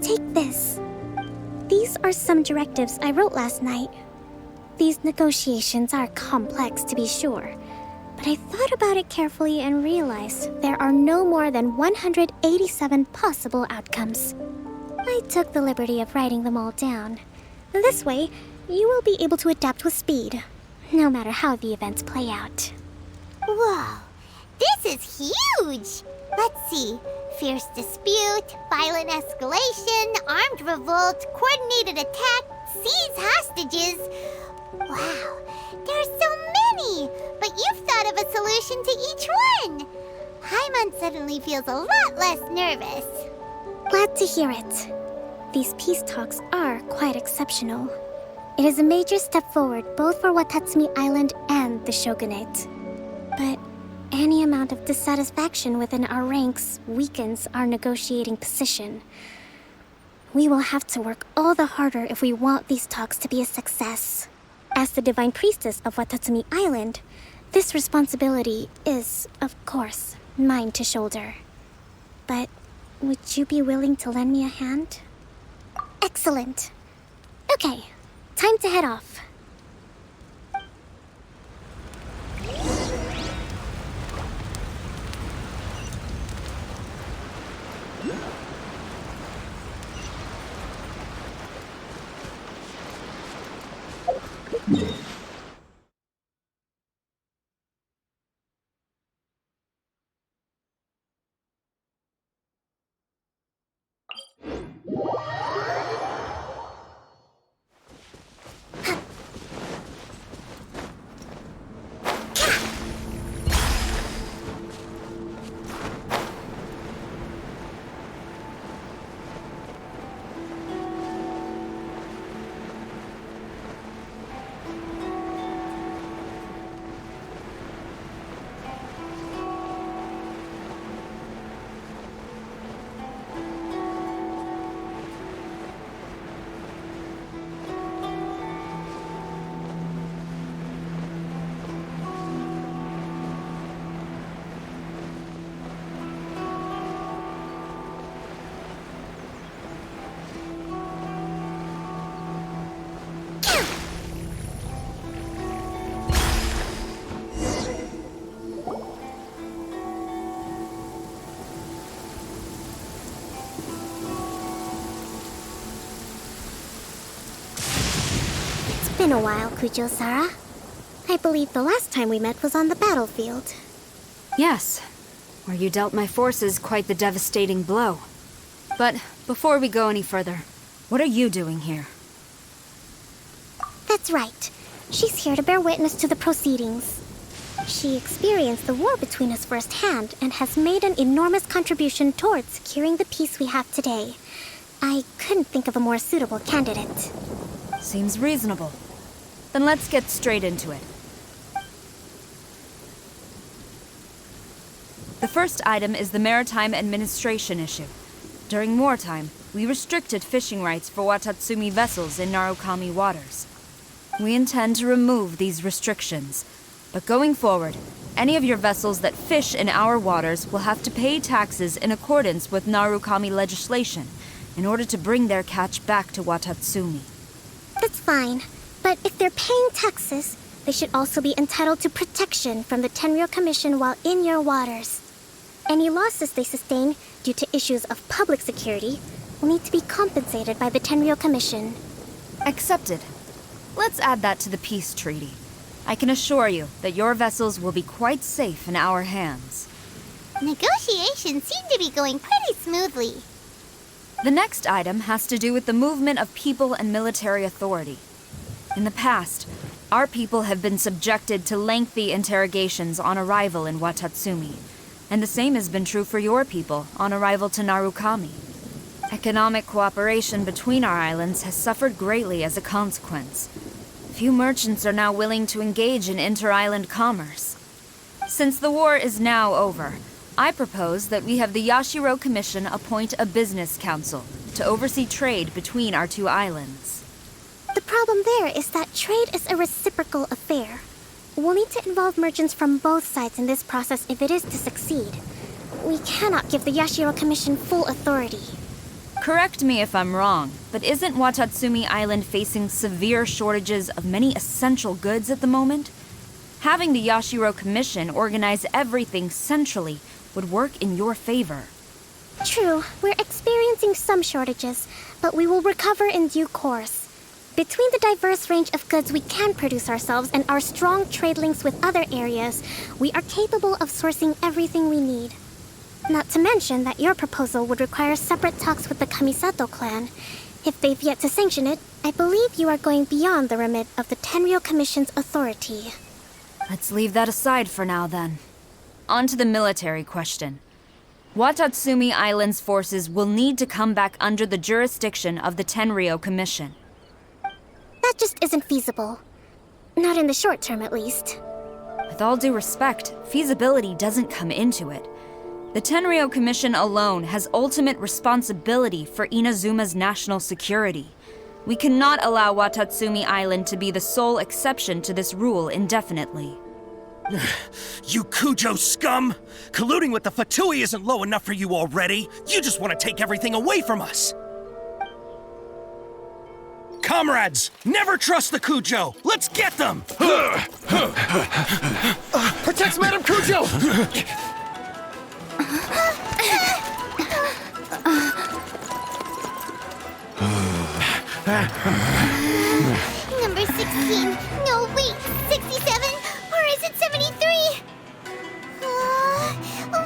take this. These are some directives I wrote last night. These negotiations are complex, to be sure, but I thought about it carefully and realized there are no more than 187 possible outcomes. I took the liberty of writing them all down. This way, you will be able to adapt with speed, no matter how the events play out. Whoa, this is huge! Let's see. Fierce dispute, violent escalation, armed revolt, coordinated attack, seize hostages. Wow, there are so many! But you've thought of a solution to each one! Paimon suddenly feels a lot less nervous. Glad to hear it. These peace talks are quite exceptional. It is a major step forward both for Watatsumi Island and the Shogunate. But any amount of dissatisfaction within our ranks weakens our negotiating position. We will have to work all the harder if we want these talks to be a success. As the Divine Priestess of Watatsumi Island, this responsibility is, of course, mine to shoulder. But would you be willing to lend me a hand? Excellent. Okay, time to head off. It's been a while, Kujo-Sara. I believe the last time we met was on the battlefield. Yes, where you dealt my forces quite the devastating blow. But before we go any further, what are you doing here? That's right. She's here to bear witness to the proceedings. She experienced the war between us firsthand and has made an enormous contribution towards securing the peace we have today. I couldn't think of a more suitable candidate. Seems reasonable. Then let's get straight into it. The first item is the maritime administration issue. During wartime, we restricted fishing rights for Watatsumi vessels in Narukami waters. We intend to remove these restrictions. But going forward, any of your vessels that fish in our waters will have to pay taxes in accordance with Narukami legislation in order to bring their catch back to Watatsumi. That's fine, but if they're paying taxes, they should also be entitled to protection from the Tenryou Commission while in your waters. Any losses they sustain due to issues of public security will need to be compensated by the Tenryou Commission. Accepted. Let's add that to the peace treaty. I can assure you that your vessels will be quite safe in our hands. Negotiations seem to be going pretty smoothly. The next item has to do with the movement of people and military authority. In the past, our people have been subjected to lengthy interrogations on arrival in Watatsumi, and the same has been true for your people on arrival to Narukami. Economic cooperation between our islands has suffered greatly as a consequence. Few merchants are now willing to engage in inter-island commerce. Since the war is now over, I propose that we have the Yashiro Commission appoint a business council to oversee trade between our two islands. The problem there is that trade is a reciprocal affair. We'll need to involve merchants from both sides in this process if it is to succeed. We cannot give the Yashiro Commission full authority. Correct me if I'm wrong, but isn't Watatsumi Island facing severe shortages of many essential goods at the moment? Having the Yashiro Commission organize everything centrally would work in your favor. True, we're experiencing some shortages, but we will recover in due course. Between the diverse range of goods we can produce ourselves and our strong trade links with other areas, we are capable of sourcing everything we need. Not to mention that your proposal would require separate talks with the Kamisato clan. If they've yet to sanction it, I believe you are going beyond the remit of the Tenryou Commission's authority. Let's leave that aside for now, then. On to the military question. Watatsumi Island's forces will need to come back under the jurisdiction of the Tenryou Commission. That just isn't feasible. Not in the short term, at least. With all due respect, feasibility doesn't come into it. The Tenryou Commission alone has ultimate responsibility for Inazuma's national security. We cannot allow Watatsumi Island to be the sole exception to this rule indefinitely. You Kujo scum! Colluding with the Fatui isn't low enough for you already. You just want to take everything away from us. Comrades, never trust the Kujo! Let's get them! Protect Madame Kujo! Number 16. No, wait. 67? Or is it 73?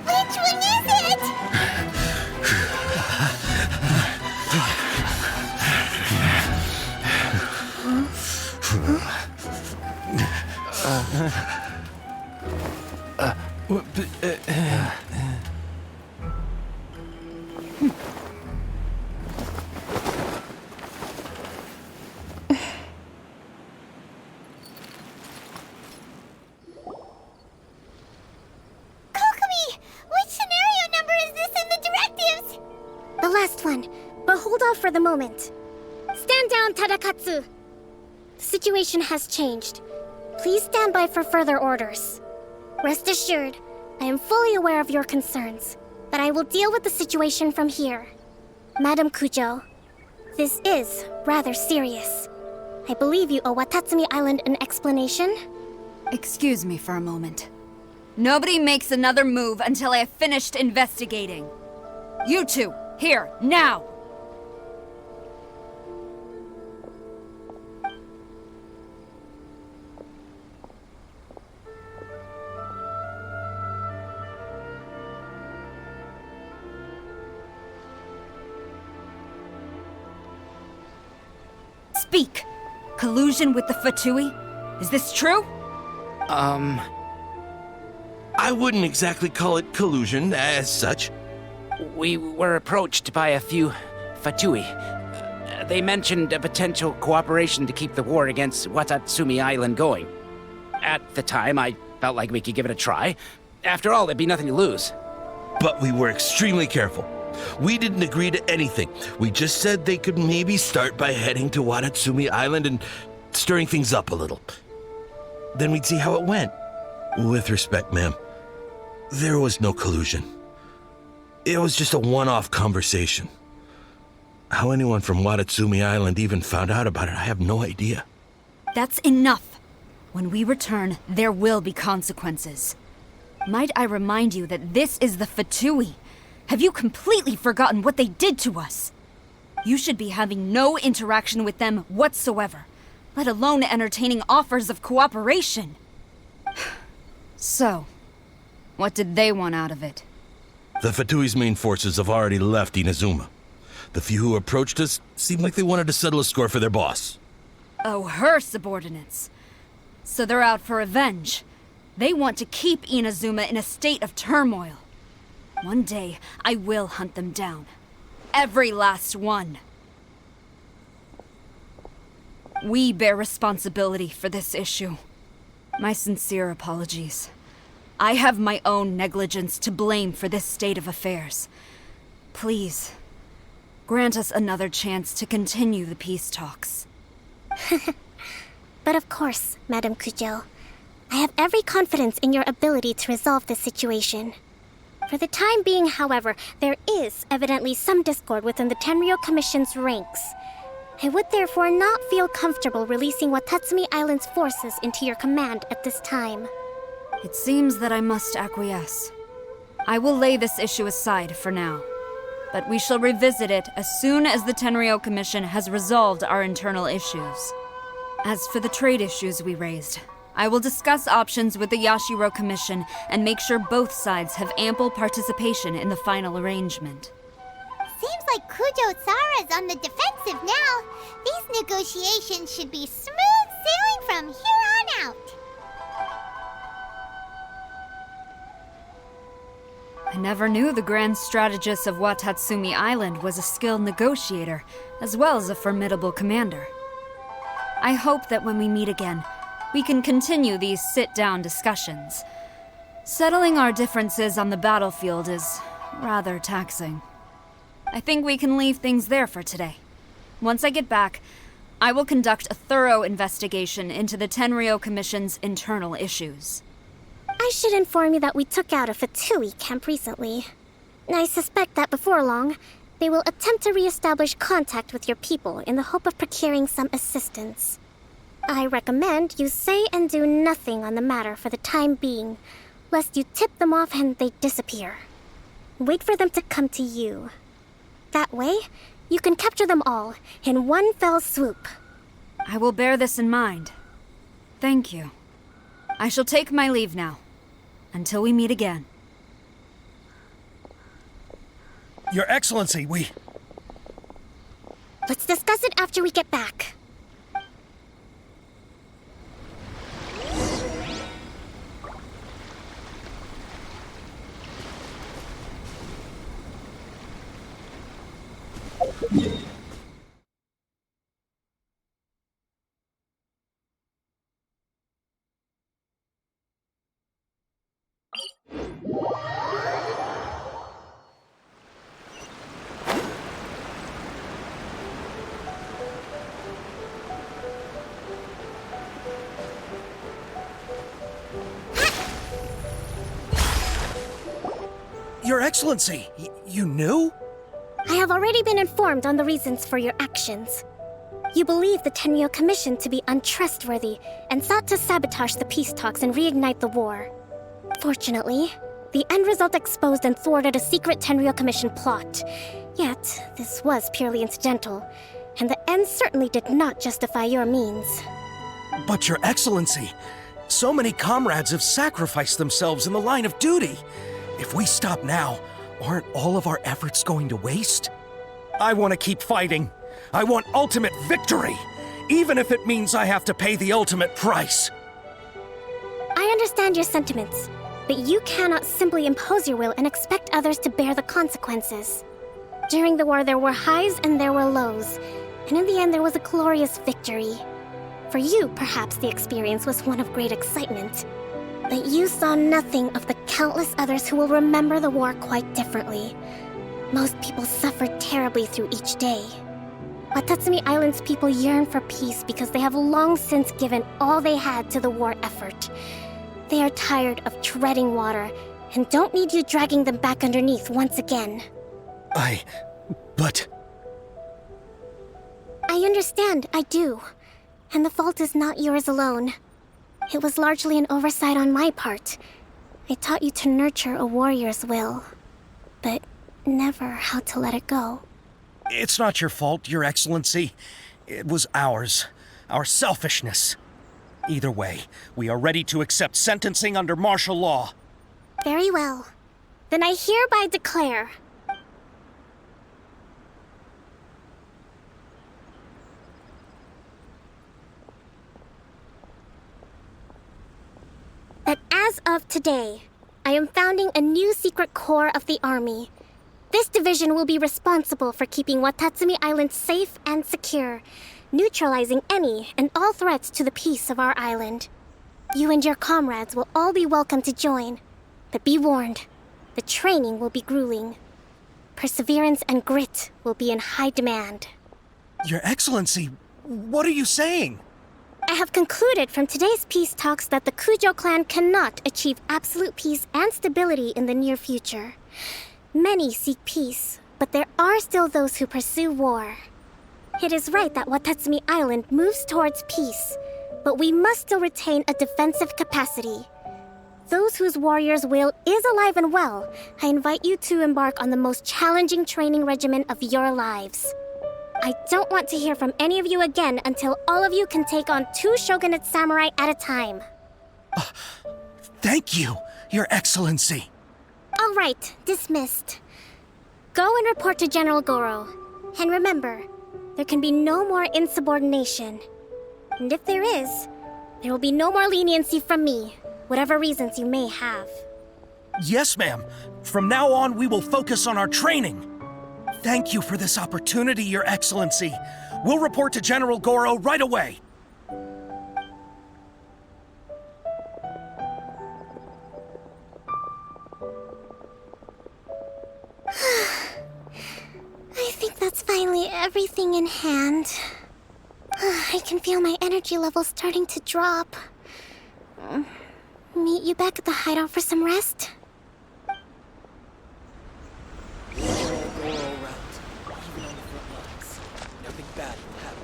Which one is it? Kokomi! Which scenario number is this in the directives? The last one, but hold off for the moment. Stand down, Tadakatsu! The situation has changed. Please stand by for further orders. Rest assured, I am fully aware of your concerns, but I will deal with the situation from here. Madam Kujo, this is rather serious. I believe you owe Watatsumi Island an explanation? Excuse me for a moment. Nobody makes another move until I have finished investigating. You two, here, now! Speak! Collusion with the Fatui? Is this true? I wouldn't exactly call it collusion as such. We were approached by a few Fatui. They mentioned a potential cooperation to keep the war against Watatsumi Island going. At the time, I felt like we could give it a try. After all, there'd be nothing to lose. But we were extremely careful. We didn't agree to anything. We just said they could maybe start by heading to Watatsumi Island and stirring things up a little. Then we'd see how it went. With respect, ma'am, there was no collusion. It was just a one-off conversation. How anyone from Watatsumi Island even found out about it, I have no idea. That's enough. When we return, there will be consequences. Might I remind you that this is the Fatui? Have you completely forgotten what they did to us? You should be having no interaction with them whatsoever, let alone entertaining offers of cooperation. So, what did they want out of it? The Fatui's main forces have already left Inazuma. The few who approached us seemed like they wanted to settle a score for their boss. Oh, her subordinates. So they're out for revenge. They want to keep Inazuma in a state of turmoil. One day, I will hunt them down. Every last one. We bear responsibility for this issue. My sincere apologies. I have my own negligence to blame for this state of affairs. Please, grant us another chance to continue the peace talks. But of course, Madame Kujo. I have every confidence in your ability to resolve this situation. For the time being, however, there is evidently some discord within the Tenryou Commission's ranks. I would therefore not feel comfortable releasing Watatsumi Island's forces into your command at this time. It seems that I must acquiesce. I will lay this issue aside for now, but we shall revisit it as soon as the Tenryou Commission has resolved our internal issues. As for the trade issues we raised, I will discuss options with the Yashiro Commission and make sure both sides have ample participation in the final arrangement. Seems like Kujo-Sara's on the defensive now. These negotiations should be smooth sailing from here on out. I never knew the grand strategist of Watatsumi Island was a skilled negotiator, as well as a formidable commander. I hope that when we meet again, we can continue these sit-down discussions. Settling our differences on the battlefield is rather taxing. I think we can leave things there for today. Once I get back, I will conduct a thorough investigation into the Tenryou Commission's internal issues. I should inform you that we took out a Fatui camp recently. I suspect that before long, they will attempt to re-establish contact with your people in the hope of procuring some assistance. I recommend you say and do nothing on the matter for the time being, lest you tip them off and they disappear. Wait for them to come to you. That way, you can capture them all in one fell swoop. I will bear this in mind. Thank you. I shall take my leave now. Until we meet again. Your Excellency, Let's discuss it after we get back. Your Excellency, you knew? I have already been informed on the reasons for your actions. You believe the Tenryou Commission to be untrustworthy and sought to sabotage the peace talks and reignite the war. Fortunately, the end result exposed and thwarted a secret Tenryou Commission plot. Yet, this was purely incidental, and the end certainly did not justify your means. But Your Excellency, so many comrades have sacrificed themselves in the line of duty. If we stop now, aren't all of our efforts going to waste? I want to keep fighting. I want ultimate victory, even if it means I have to pay the ultimate price. I understand your sentiments, but you cannot simply impose your will and expect others to bear the consequences. During the war, there were highs and there were lows, and in the end, there was a glorious victory. For you, perhaps the experience was one of great excitement. But you saw nothing of the countless others who will remember the war quite differently. Most people suffered terribly through each day. Watatsumi Island's people yearn for peace because they have long since given all they had to the war effort. They are tired of treading water and don't need you dragging them back underneath once again. But... I understand, I do. And the fault is not yours alone. It was largely an oversight on my part. I taught you to nurture a warrior's will, but never how to let it go. It's not your fault, Your Excellency. It was ours. Our selfishness. Either way, we are ready to accept sentencing under martial law. Very well. Then I hereby declare... that as of today, I am founding a new secret corps of the army. This division will be responsible for keeping Watatsumi Island safe and secure, neutralizing any and all threats to the peace of our island. You and your comrades will all be welcome to join, but be warned, the training will be grueling. Perseverance and grit will be in high demand. Your Excellency, what are you saying? I have concluded from today's peace talks that the Kujo clan cannot achieve absolute peace and stability in the near future. Many seek peace, but there are still those who pursue war. It is right that Watatsumi Island moves towards peace, but we must still retain a defensive capacity. Those whose warrior's will is alive and well, I invite you to embark on the most challenging training regimen of your lives. I don't want to hear from any of you again until all of you can take on 2 shogunate samurai at a time. Thank you, Your Excellency. All right, dismissed. Go and report to General Goro. And remember, there can be no more insubordination. And if there is, there will be no more leniency from me, whatever reasons you may have. Yes, ma'am. From now on, we will focus on our training. Thank you for this opportunity, Your Excellency. We'll report to General Goro right away. I think that's finally everything in hand. I can feel my energy levels starting to drop. Meet you back at the hideout for some rest? Nothing bad will happen.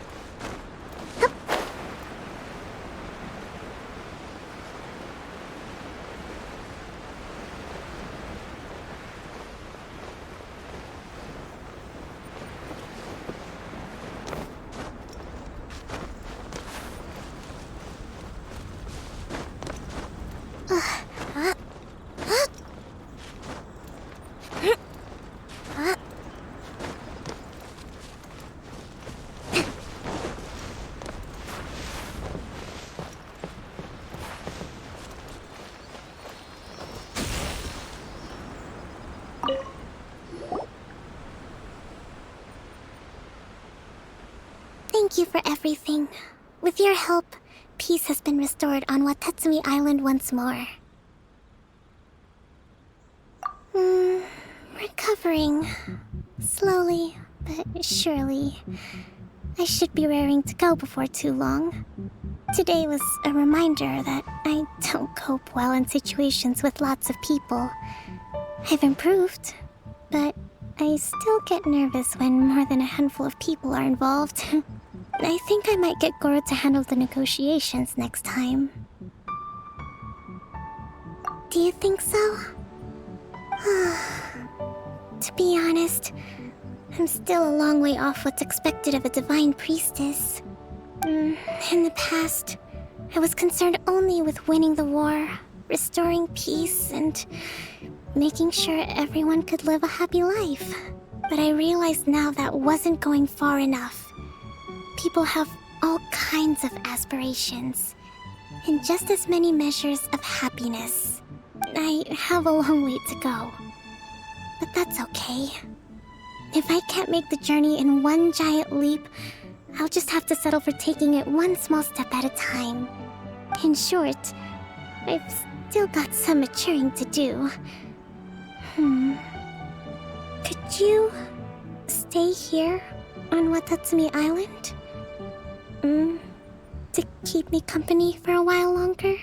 Thank you for everything. With your help, peace has been restored on Watatsumi Island once more. Recovering. Slowly, but surely. I should be raring to go before too long. Today was a reminder that I don't cope well in situations with lots of people. I've improved, but I still get nervous when more than a handful of people are involved. I think I might get Goro to handle the negotiations next time. Do you think so? To be honest, I'm still a long way off what's expected of a divine priestess. In the past, I was concerned only with winning the war, restoring peace, and making sure everyone could live a happy life. But I realized now that wasn't going far enough. People have all kinds of aspirations, and just as many measures of happiness. I have a long way to go. But that's okay. If I can't make the journey in one giant leap, I'll just have to settle for taking it one small step at a time. In short, I've still got some maturing to do. Could you stay here On Watatsumi Island? To keep me company for a while longer?